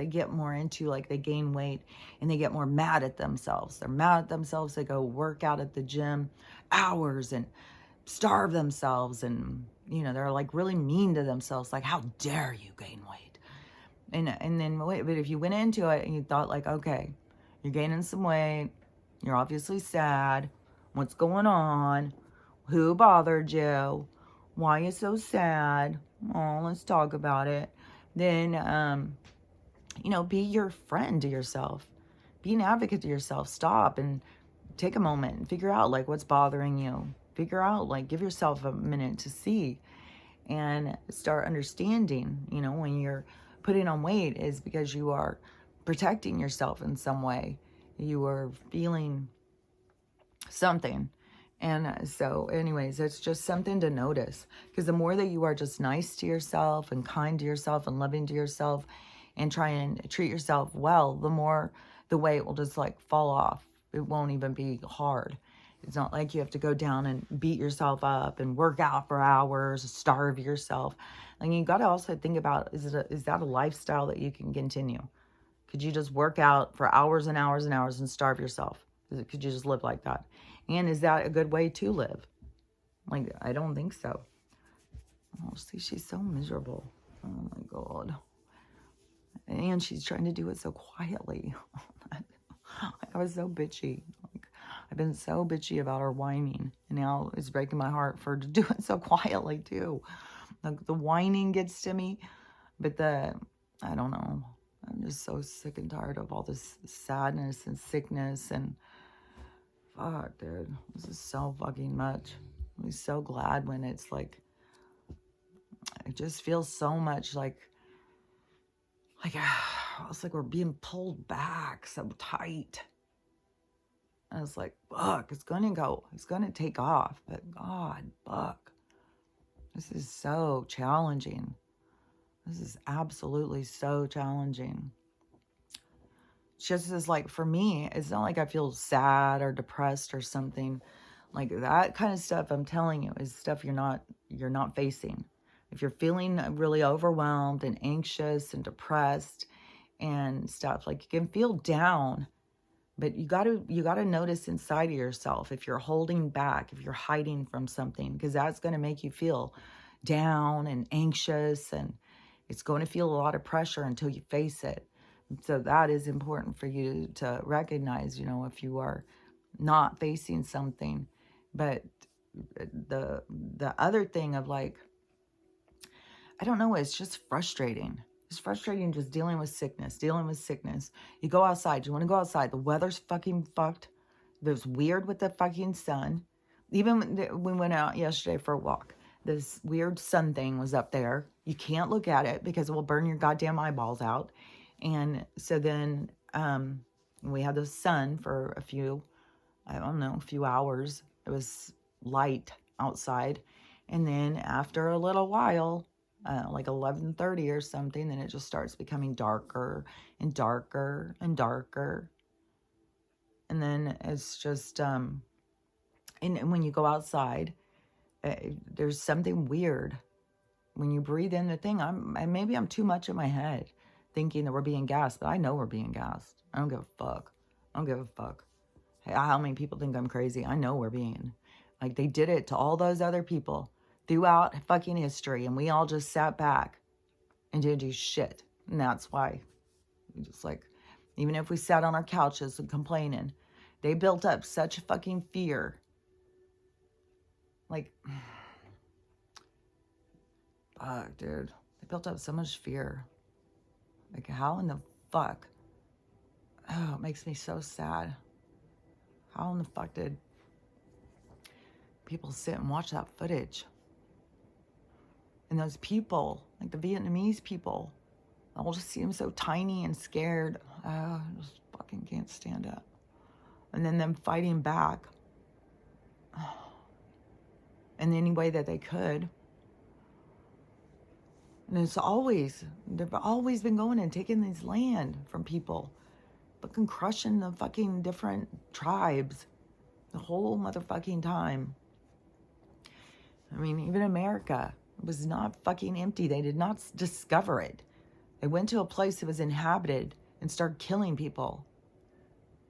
get more into, like, they gain weight and they get more mad at themselves. They're mad at themselves. They go work out at the gym hours and starve themselves. And, they're like really mean to themselves. Like, how dare you gain weight? And then, but if you went into it and you thought, like, okay, you're gaining some weight. You're obviously sad. What's going on? Who bothered you? Why are you so sad? Oh, let's talk about it. Then, be your friend to yourself. Be an advocate to yourself. Stop and take a moment and figure out, like, what's bothering you. Figure out, like, give yourself a minute to see and start understanding, when you're putting on weight is because you are protecting yourself in some way. You are feeling something. And so anyways, it's just something to notice, because the more that you are just nice to yourself and kind to yourself and loving to yourself and try and treat yourself well, the more the weight will just like fall off. It won't even be hard. It's not like you have to go down and beat yourself up and work out for hours, starve yourself. And you got to also think about, is that a lifestyle that you can continue? Could you just work out for hours and hours and hours and starve yourself? Could you just live like that? And is that a good way to live? Like, I don't think so. Oh, see, she's so miserable. Oh my God. And she's trying to do it so quietly. I was so bitchy. Like, I've been so bitchy about her whining. And now it's breaking my heart for her to do it so quietly too. Like, the whining gets to me. But I don't know. I'm just so sick and tired of all this sadness and sickness and fuck, dude. This is so fucking much. I'm so glad when it's like, it just feels so much like it's like we're being pulled back so tight. And it's like, fuck, it's gonna take off. But God, fuck. This is so challenging. This is absolutely so challenging. Just as, like, for me, it's not like I feel sad or depressed or something. Like, that kind of stuff, I'm telling you, is stuff you're not facing. If you're feeling really overwhelmed and anxious and depressed and stuff, like, you can feel down, but you gotta notice inside of yourself if you're holding back, if you're hiding from something, because that's going to make you feel down and anxious, and it's going to feel a lot of pressure until you face it. So that is important for you to recognize, if you are not facing something. But the other thing of, like, I don't know, it's just frustrating. It's frustrating just dealing with sickness. You go outside. You want to go outside. The weather's fucking fucked. It was weird with the fucking sun. Even when we went out yesterday for a walk, this weird sun thing was up there. You can't look at it because it will burn your goddamn eyeballs out. And so then we had the sun for a few hours. It was light outside. And then after a little while, like 11:30 or something, then it just starts becoming darker and darker and darker. And then it's just, and when you go outside, there's something weird. When you breathe in the thing, maybe I'm too much in my head thinking that we're being gassed, but I know we're being gassed. I don't give a fuck. Hey, how many people think I'm crazy? I know we're being. Like they did it to all those other people throughout fucking history, and we all just sat back and didn't do shit. And that's why we just like, even if we sat on our couches and complaining, they built up such fucking fear. Like, fuck, dude. They built up so much fear. Like, how in the fuck? Oh, it makes me so sad. How in the fuck did people sit and watch that footage? And those people, like the Vietnamese people, all just seem so tiny and scared. I just fucking can't stand it. And then them fighting back in any way that they could. And they've always been going and taking this land from people. Fucking crushing the fucking different tribes the whole motherfucking time. I mean, even America was not fucking empty. They did not discover it. They went to a place that was inhabited and started killing people,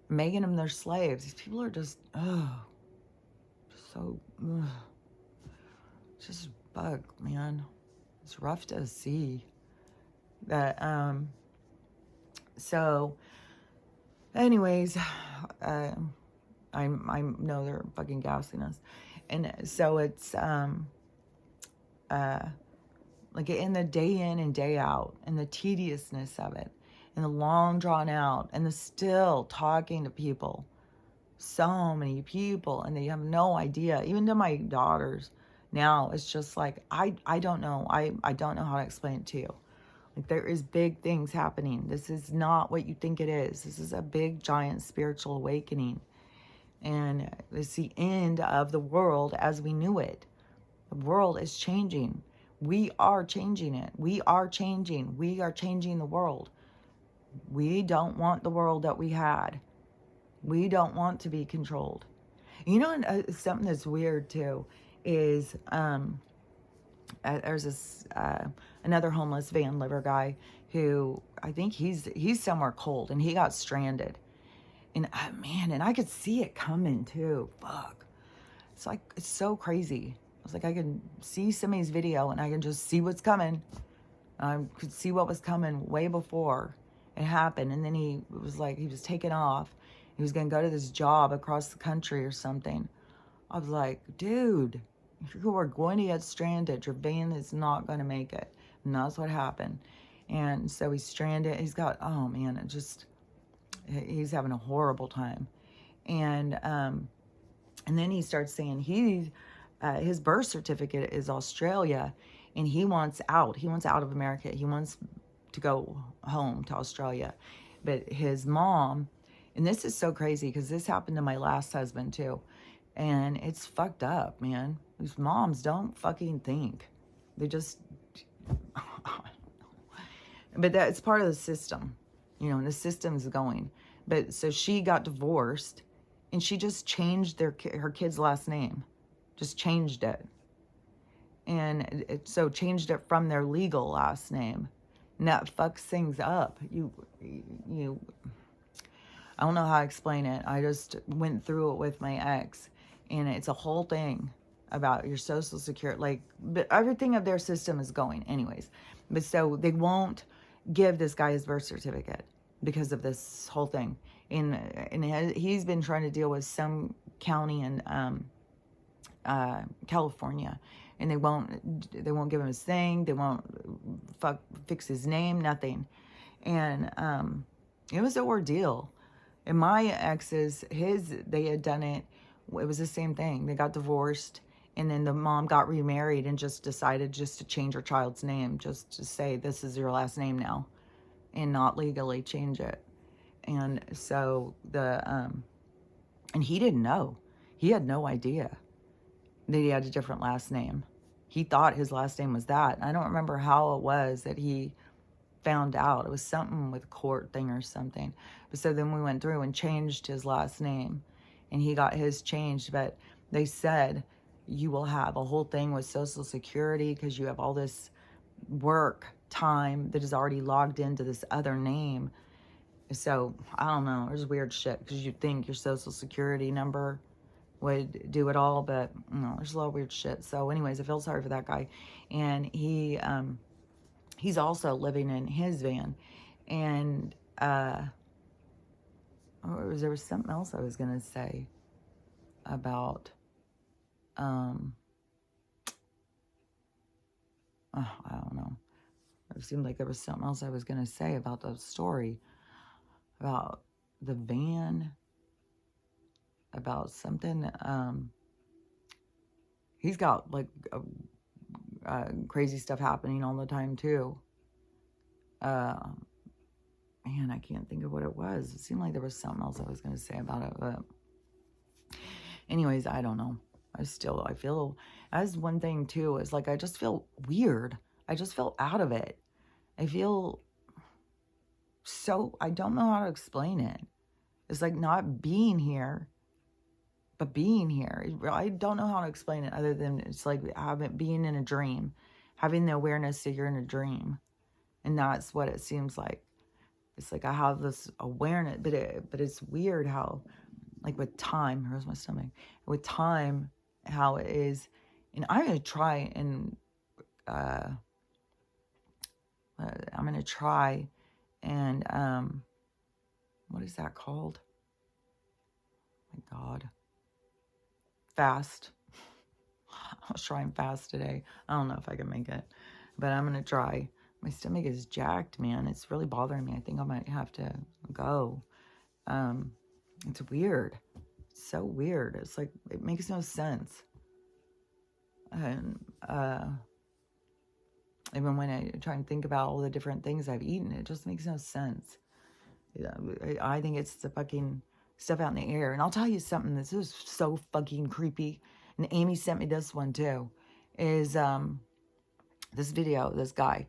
making them their slaves. These people are just, just bug, man. It's rough to see that. So, anyways, I know they're fucking gassing us, and so it's like in the day in and day out, and the tediousness of it, and the long drawn out, and the still talking to people, so many people, and they have no idea. Even to my daughters now, it's just like, I don't know. I don't know how to explain it to you. Like, there is big things happening. This is not what you think it is. This is a big, giant spiritual awakening. And it's the end of the world as we knew it. The world is changing. We are changing it. We are changing. We are changing the world. We don't want the world that we had. We don't want to be controlled. You know, something that's weird too is there's this another homeless van liver guy who I think he's somewhere cold, and he got stranded. And man, and I could see it coming too. Fuck. It's like, it's so crazy. It's like I can see somebody's video and I can just see what's coming. I could see what was coming way before it happened. And then he was like, he was taking off. He was going to go to this job across the country or something. I was like, dude, you are going to get stranded. Your van is not going to make it. And that's what happened. And so he's stranded. He's got, oh man, it just, he's having a horrible time. And then he starts saying his birth certificate is Australia, and he wants out. He wants out of America. He wants to go home to Australia. But his mom, and this is so crazy because this happened to my last husband too. And it's fucked up, man. These moms don't fucking think. They just, but that's part of the system, you know, and the system's going. But so she got divorced, and she just changed her kid's last name. Just changed it. And so changed it from their legal last name. And that fucks things up. I don't know how to explain it. I just went through it with my ex, and it's a whole thing about your social security, like, but everything of their system is going anyways. But so they won't give this guy his birth certificate because of this whole thing. And he's been trying to deal with some county in California, and they won't give him his thing. They won't fix his name, nothing. And it was an ordeal. And my exes, they had done it. It was the same thing. They got divorced, and then the mom got remarried and just decided just to change her child's name, just to say this is your last name now, and not legally change it. And so and he didn't know. He had no idea that he had a different last name. He thought his last name was that. I don't remember how it was that he found out. It was something with a court thing or something. But so then we went through and changed his last name, and he got his changed. But they said you will have a whole thing with Social Security because you have all this work time that is already logged into this other name. So I don't know. There's weird shit because you think your Social Security number would do it all, but there's a lot of weird shit. So anyways, I feel sorry for that guy. And he's also living in his van. And there was something else I was gonna say about I don't know. It seemed like there was something else I was gonna say about the story, about the van, about something. He's got like crazy stuff happening all the time too. Man, I can't think of what it was. It seemed like there was something else I was going to say about it, but anyways, I don't know. I feel, as one thing too, is like, I just feel weird. I just feel out of it. I feel so, I don't know how to explain it. It's like not being here, but being here. I don't know how to explain it other than it's like being in a dream, having the awareness that you're in a dream. And that's what it seems like. It's like I have this awareness, but it's weird how, like with time, here's my stomach, with time, how it is. And I'm going to try and, I'm going to try and, what is that called? My God. Fast. I was trying fast today. I don't know if I can make it, but I'm going to try. My stomach is jacked, man. It's really bothering me. I think I might have to go. It's weird. It's so weird. It's like, it makes no sense. And, even when I try and think about all the different things I've eaten, it just makes no sense. I think it's the fucking stuff out in the air. And I'll tell you something, this is so fucking creepy. And Amy sent me this one too. Is, this video, this guy.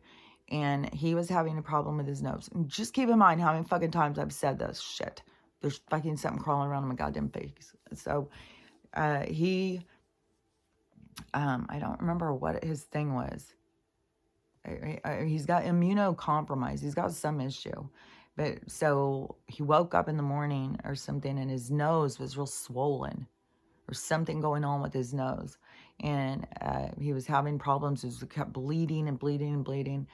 And he was having a problem with his nose. And just keep in mind how many fucking times I've said this shit. There's fucking something crawling around in my goddamn face. So, I don't remember what his thing was. He's got immunocompromised. He's got some issue. But so he woke up in the morning or something and his nose was real swollen. Or something going on with his nose. And he was having problems. He kept bleeding and bleeding and bleeding.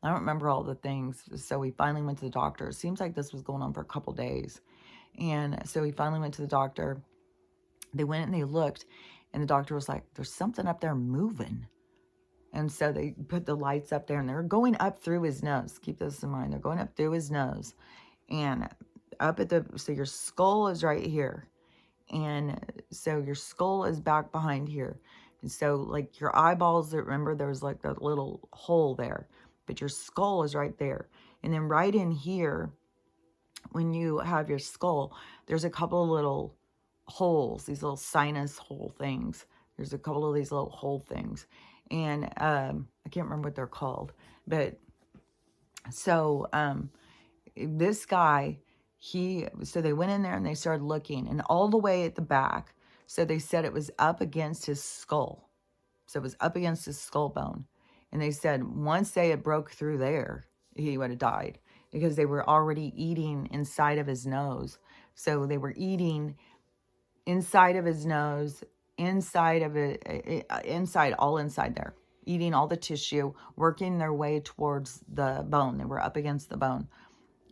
I don't remember all the things. So he finally went to the doctor. It seems like this was going on for a couple days. And so he finally went to the doctor. They went and they looked. And the doctor was like, there's something up there moving. And so they put the lights up there. And they're going up through his nose. Keep this in mind. They're going up through his nose. And up at the... So your skull is right here. And so your skull is back behind here. And so like your eyeballs, remember there was like that little hole there. But your skull is right there. And then right in here, when you have your skull, there's a couple of little holes, these little sinus hole things. There's a couple of these little hole things. And I can't remember what they're called. But so this guy, so they went in there and they started looking. And all the way at the back, so they said it was up against his skull. So it was up against his skull bone. And they said once they had broke through there, he would have died because they were already eating inside of his nose. So they were eating inside of his nose, inside of it, all inside there, eating all the tissue, working their way towards the bone. They were up against the bone.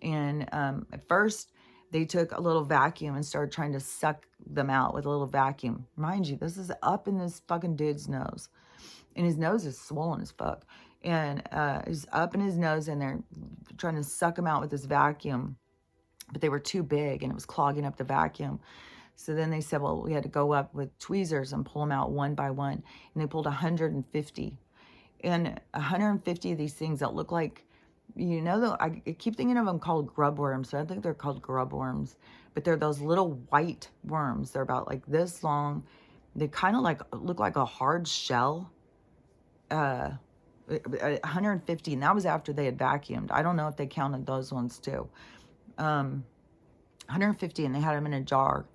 And at first they took a little vacuum and started trying to suck them out with a little vacuum. Mind you, this is up in this fucking dude's nose. And his nose is swollen as fuck. And it's up in his nose and they're trying to suck him out with this vacuum. But they were too big and it was clogging up the vacuum. So then they said, well, we had to go up with tweezers and pull them out one by one. And they pulled 150. And 150 of these things that look like, you know, I keep thinking of them called grub worms. So I think they're called grub worms. But they're those little white worms. They're about like this long. They kind of like look like a hard shell. 150, and that was after they had vacuumed. I don't know if they counted those ones too. 150, and they had them in a jar,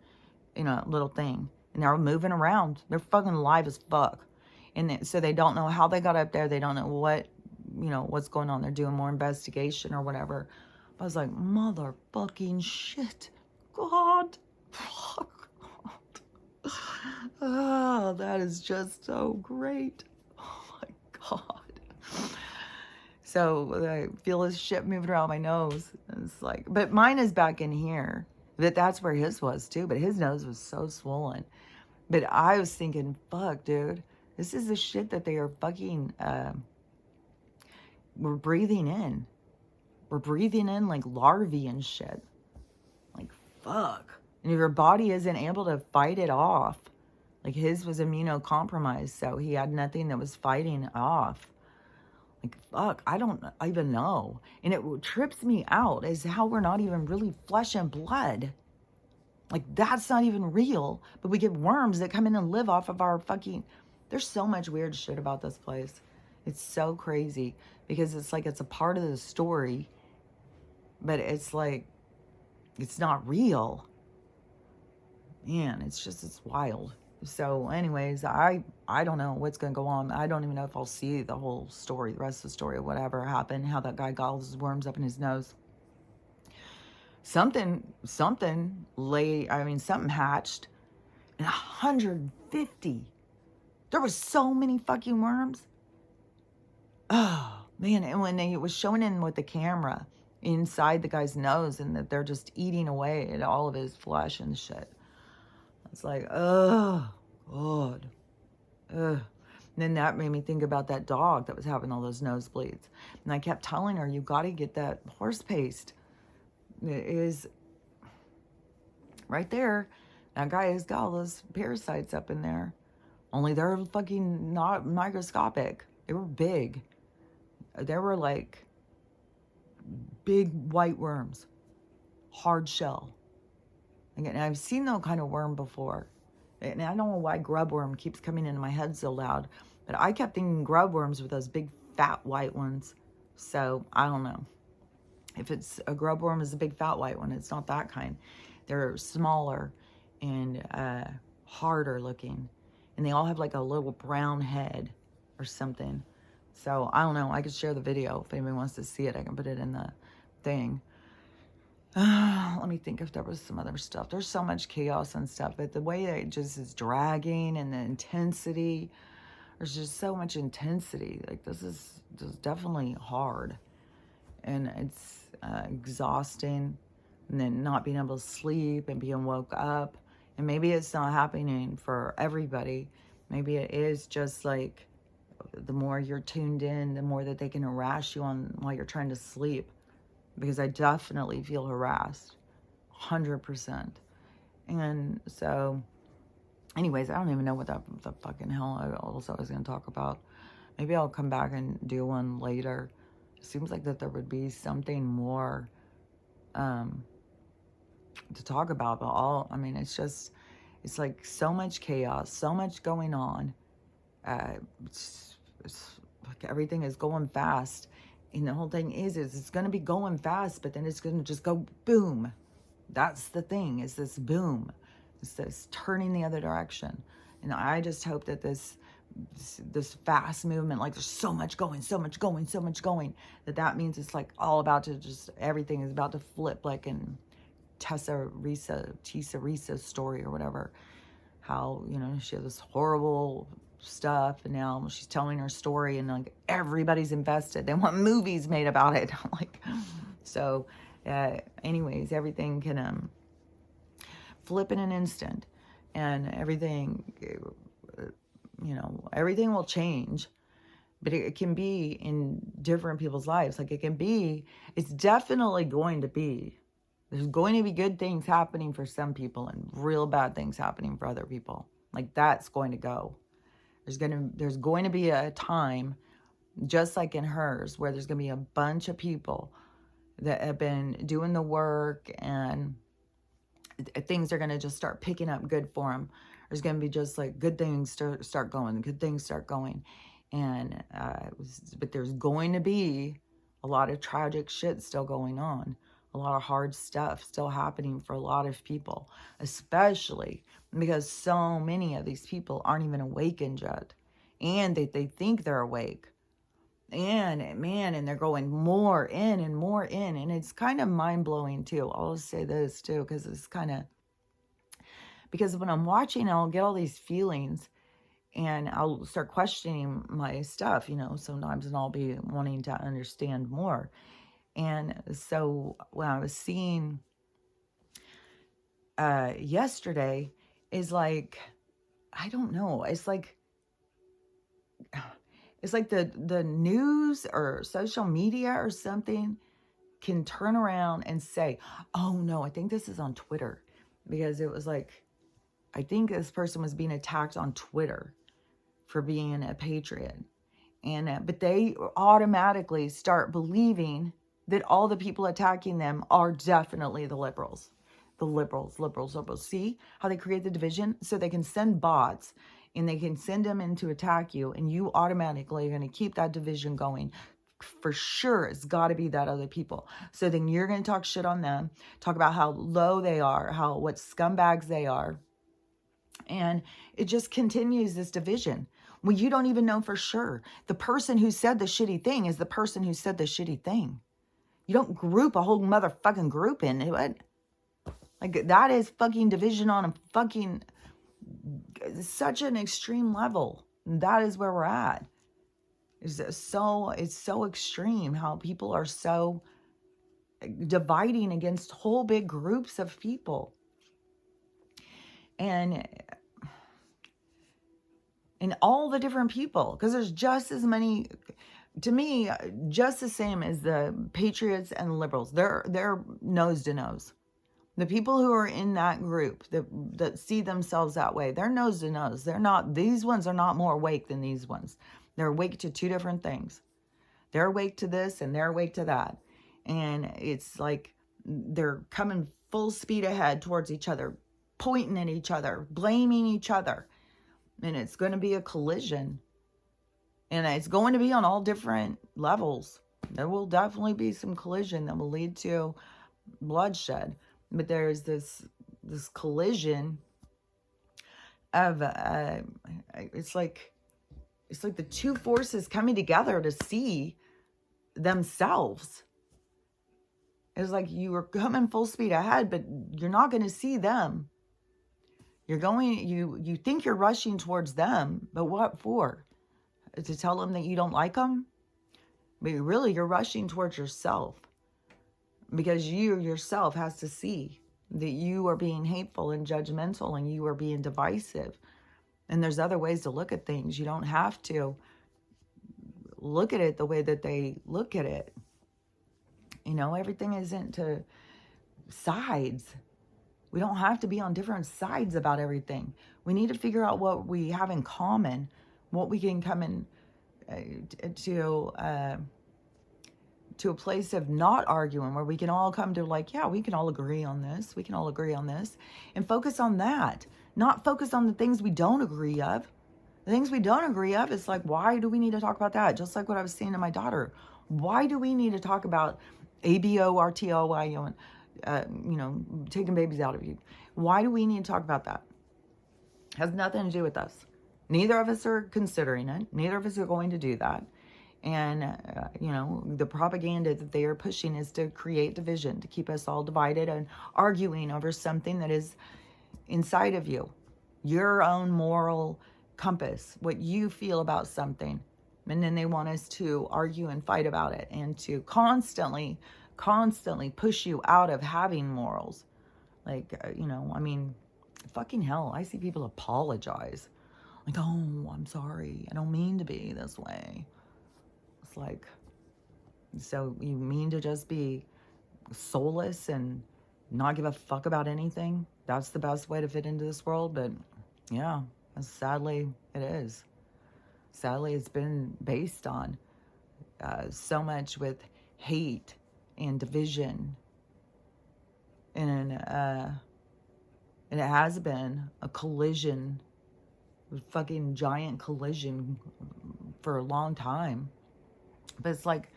in a little thing, and they're moving around. They're fucking alive as fuck. And so they don't know how they got up there. They don't know what, what's going on. They're doing more investigation or whatever. I was like, motherfucking shit. God. Fuck. Oh, that is just so great. Oh my God. So I feel his shit moving around my nose. It's like, but mine is back in here. That's where his was too. But his nose was so swollen. But I was thinking, fuck, dude, this is the shit that they are fucking, we're breathing in. We're breathing in like larvae and shit. Like, fuck. And if your body isn't able to fight it off, like his was immunocompromised, so he had nothing that was fighting off. Like, fuck, I don't even know. And it trips me out is how we're not even really flesh and blood. Like, that's not even real. But we get worms that come in and live off of our fucking... There's so much weird shit about this place. It's so crazy. Because it's like it's a part of the story. But it's like... It's not real. Man, it's wild. So anyways, I don't know what's going to go on. I don't even know if I'll see the whole story, the rest of the story, whatever happened, how that guy got all his worms up in his nose. Something hatched. And 150. There was so many fucking worms. Oh, man. And when they was showing in with the camera inside the guy's nose and that they're just eating away at all of his flesh and shit. It's like, oh, God. Ugh. And then that made me think about that dog that was having all those nosebleeds. And I kept telling her, you got to get that horse paste. It is right there. That guy has got all those parasites up in there. Only they're fucking not microscopic. They were big. They were like big white worms. Hard shell. And I've seen that kind of worm before. And I don't know why grubworm keeps coming into my head so loud. But I kept thinking grubworms were those big fat white ones. So I don't know. If it's a grubworm is a big fat white one, it's not that kind. They're smaller and harder looking. And they all have like a little brown head or something. So I don't know. I could share the video if anybody wants to see it. I can put it in the thing. Let me think if there was some other stuff. There's so much chaos and stuff, but the way it just is dragging and the intensity, there's just so much intensity. Like this is just definitely hard, and it's exhausting, and then not being able to sleep and being woke up. And maybe it's not happening for everybody. Maybe it is just like the more you're tuned in, the more that they can harass you on while you're trying to sleep. Because I definitely feel harassed, 100%. And so, anyways, I don't even know what the fucking hell I was going to talk about. Maybe I'll come back and do one later. It seems like that there would be something more to talk about. But it's like so much chaos, so much going on. It's like everything is going fast. And the whole thing is it's going to be going fast, but then it's going to just go boom. That's the thing, is this boom. It's this turning the other direction. And I just hope that this fast movement, like there's so much going, that means it's like all about to just, everything is about to flip, like in Tessa Risa's story or whatever. How, she had this horrible stuff, and now she's telling her story, and like everybody's invested. They want movies made about it. Like, so anyways, everything can flip in an instant, and everything everything will change, but it can be in different people's lives. Like it's definitely going to be, there's going to be good things happening for some people and real bad things happening for other people. Like that's going to go. There's going to be a time, just like in hers, where there's going to be a bunch of people that have been doing the work, and things are going to just start picking up good for them. There's going to be just like good things start going, and but there's going to be a lot of tragic shit still going on, a lot of hard stuff still happening for a lot of people, especially because so many of these people aren't even awakened yet, and they think they're awake, and they're going more in and more in, and it's kind of mind-blowing too. I'll just say this too, because it's kind of, Because when I'm watching, I'll get all these feelings and I'll start questioning my stuff, sometimes, and I'll be wanting to understand more. And so when I was seeing yesterday, is like, I don't know, it's like the news or social media or something can turn around and say, oh no, I think this is on Twitter, because it was like, I think this person was being attacked on Twitter for being a patriot. And but they automatically start believing that all the people attacking them are definitely the liberals. The liberals. See how they create the division? So they can send bots and they can send them in to attack you, and you automatically are going to keep that division going. For sure, it's got to be that other people. So then you're going to talk shit on them, talk about how low they are, what scumbags they are. And it just continues this division. Well, you don't even know for sure. The person who said the shitty thing is the person who said the shitty thing. You don't group a whole motherfucking group into it. Like, that is fucking division on a fucking such an extreme level. That is where we're at. It's so extreme how people are so dividing against whole big groups of people. And all the different people, because there's just as many, to me, just the same as the patriots and the liberals. They're nose to nose. The people who are in that group that see themselves that way, they're nose to nose. These ones are not more awake than these ones. They're awake to two different things. They're awake to this and they're awake to that. And it's like they're coming full speed ahead towards each other, pointing at each other, blaming each other. And it's going to be a collision. And it's going to be on all different levels. There will definitely be some collision that will lead to bloodshed. But there's this collision of it's like the two forces coming together to see themselves. It's like you are coming full speed ahead, but you're not going to see them. You think you're rushing towards them, but what for? To tell them that you don't like them? But really, you're rushing towards yourself, because you yourself has to see that you are being hateful and judgmental and you are being divisive. And there's other ways to look at things. You don't have to look at it the way that they look at it. Everything isn't to sides. We don't have to be on different sides about everything. We need to figure out what we have in common, what we can come in to a place of not arguing, where we can all come to we can all agree on this. We can all agree on this and focus on that, not focus on the things we don't agree of. The things we don't agree of, it's like, why do we need to talk about that? Just like what I was saying to my daughter. Why do we need to talk about ABO, RTO, taking babies out of you? Why do we need to talk about that? It has nothing to do with us. Neither of us are considering it. Neither of us are going to do that. And, the propaganda that they are pushing is to create division, to keep us all divided and arguing over something that is inside of you, your own moral compass, what you feel about something. And then they want us to argue and fight about it and to constantly push you out of having morals. Fucking hell, I see people apologize. Like, oh, I'm sorry. I don't mean to be this way. It's like, so you mean to just be soulless and not give a fuck about anything? That's the best way to fit into this world? But yeah, sadly it is. Sadly, it's been based on so much with hate and division. And it has been a collision, a fucking giant collision for a long time. But it's like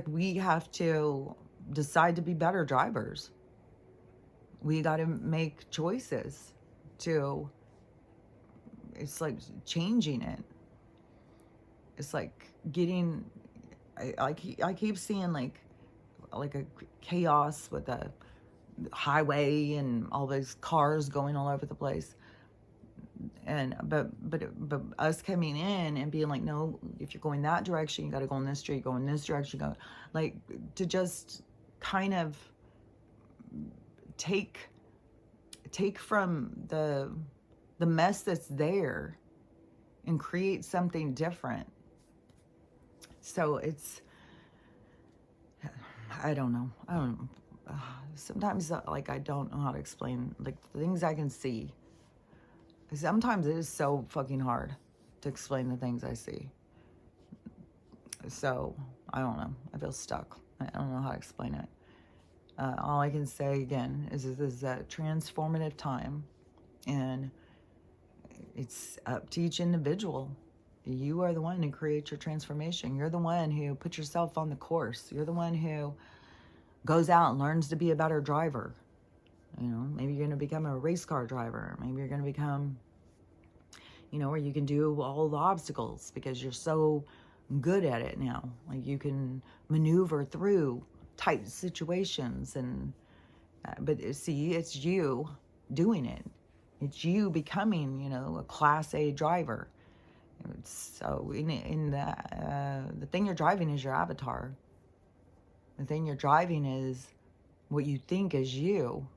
we have to decide to be better drivers. We got to make choices to, it's like changing it. It's like getting, I keep seeing like a chaos with highway and all those cars going all over the place. And but us coming in and being like, no, if you're going that direction, you got to go in this street, go in this direction, go, like, to just kind of take from the mess that's there and create something different. So it's, I don't know. Sometimes, like, I don't know how to explain, like, the things I can see. Sometimes it is so fucking hard to explain the things I see. So, I don't know. I feel stuck. I don't know how to explain it. All I can say, again, is this is a transformative time. And it's up to each individual. You are the one who creates your transformation. You're the one who puts yourself on the course. You're the one who goes out and learns to be a better driver. You know, maybe you're going to become a race car driver. Maybe you're going to become, you know, where you can do all the obstacles because you're so good at it now. Like, you can maneuver through tight situations. And but see, it's you doing it. It's you becoming, you know, a Class A driver. So in the thing you're driving is your avatar. The thing you're driving is what you think is you.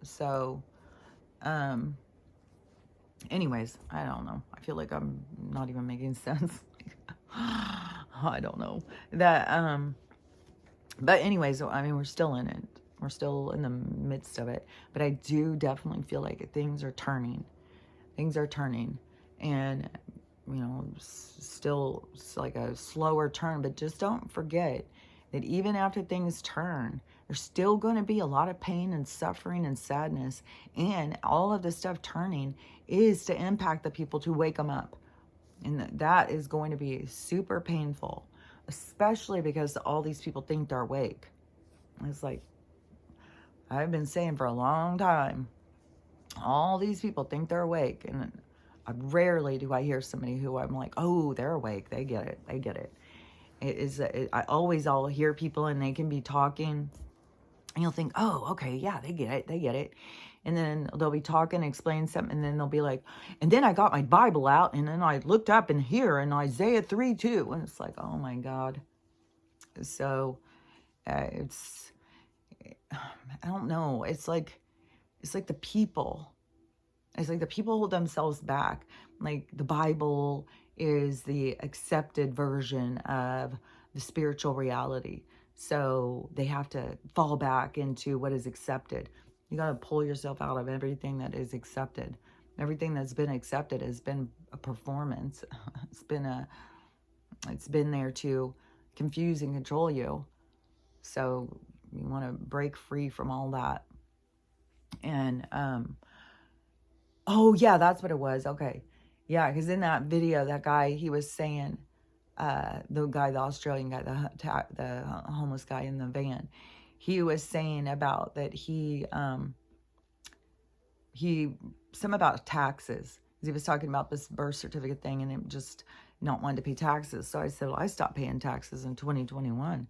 So, anyways, I don't know. I feel like I'm not even making sense. I don't know that, but anyways, I mean, we're still in it. We're still in the midst of it, but I do definitely feel like things are turning. Things are turning, and, you know, still like a slower turn, but just don't forget that even after things turn, there's still going to be a lot of pain and suffering and sadness. And all of this stuff turning is to impact the people, to wake them up. And that is going to be super painful, especially because all these people think they're awake. It's like, I've been saying for a long time, all these people think they're awake. And rarely do I hear somebody who I'm like, oh, they're awake. They get it. They get it. I'll hear people and they can be talking and you'll think, oh, okay, yeah, they get it. They get it. And then they'll be talking, explain something, and then they'll be like, and then I got my Bible out and then I looked up in here in Isaiah 3:2. And it's like, oh my God. So I don't know. It's like the people. It's like the people hold themselves back. Like, the Bible is the accepted version of the spiritual reality. So they have to fall back into what is accepted. You got to pull yourself out of everything that is accepted. Everything that's been accepted has been a performance. It's been there to confuse and control you. So you want to break free from all that. And, oh yeah, that's what it was. Okay. Yeah, because in that video, that guy, he was saying, the Australian guy, the homeless guy in the van, he was saying about that he some about taxes. He was talking about this birth certificate thing and him just not wanting to pay taxes. So I said, well, I stopped paying taxes in 2021.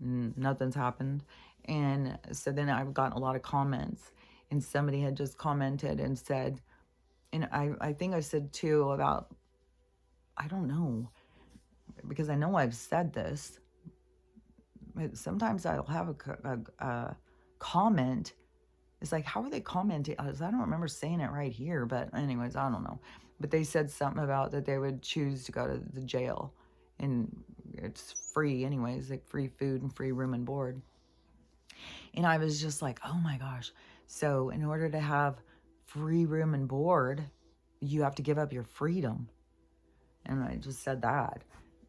Nothing's happened. And so then I've gotten a lot of comments, and somebody had just commented and said, and I think I said too about, I don't know, because I know I've said this, but sometimes I'll have a comment. It's like, how are they commenting? I don't remember saying it right here, but anyways, I don't know. But they said something about that they would choose to go to the jail, and it's free anyways, like free food and free room and board. And I was just like, oh my gosh. So in order to have free room and board, you have to give up your freedom. And I just said that.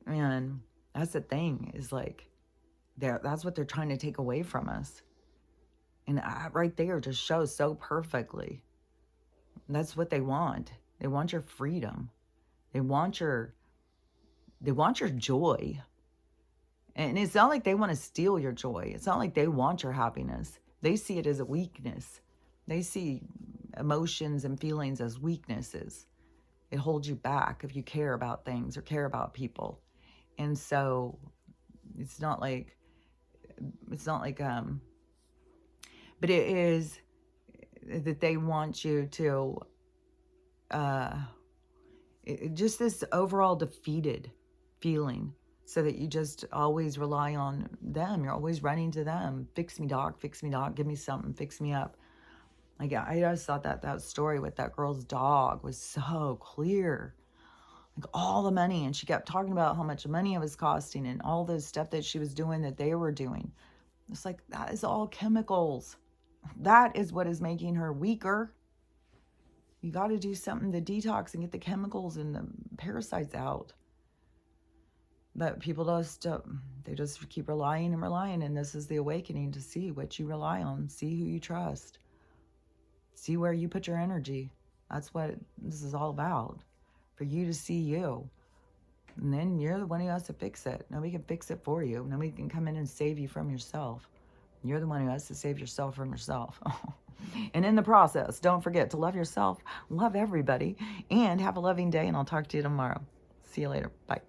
And that's the thing, is like, that's what they're trying to take away from us. And right there just shows so perfectly. That's what they want. They want your freedom. They want your joy. And it's not like they want to steal your joy. It's not like they want your happiness. They see it as a weakness. They see emotions and feelings as weaknesses. It holds you back if you care about things or care about people. And so it's not like But it is that they want you to, just this overall defeated feeling, so that you just always rely on them. You're always running to them. Fix me, doc, give me something, fix me up. Like, I just thought that story with that girl's dog was so clear. Like, all the money, and she kept talking about how much money it was costing and all the stuff that she was doing that they were doing. It's like, that is all chemicals. That is what is making her weaker. You got to do something to detox and get the chemicals and the parasites out. But people just, they just keep relying and relying. And this is the awakening, to see what you rely on. See who you trust. See where you put your energy. That's what this is all about. For you to see you. And then you're the one who has to fix it. Nobody can fix it for you. Nobody can come in and save you from yourself. You're the one who has to save yourself from yourself. And in the process, don't forget to love yourself, love everybody, and have a loving day. And I'll talk to you tomorrow. See you later. Bye.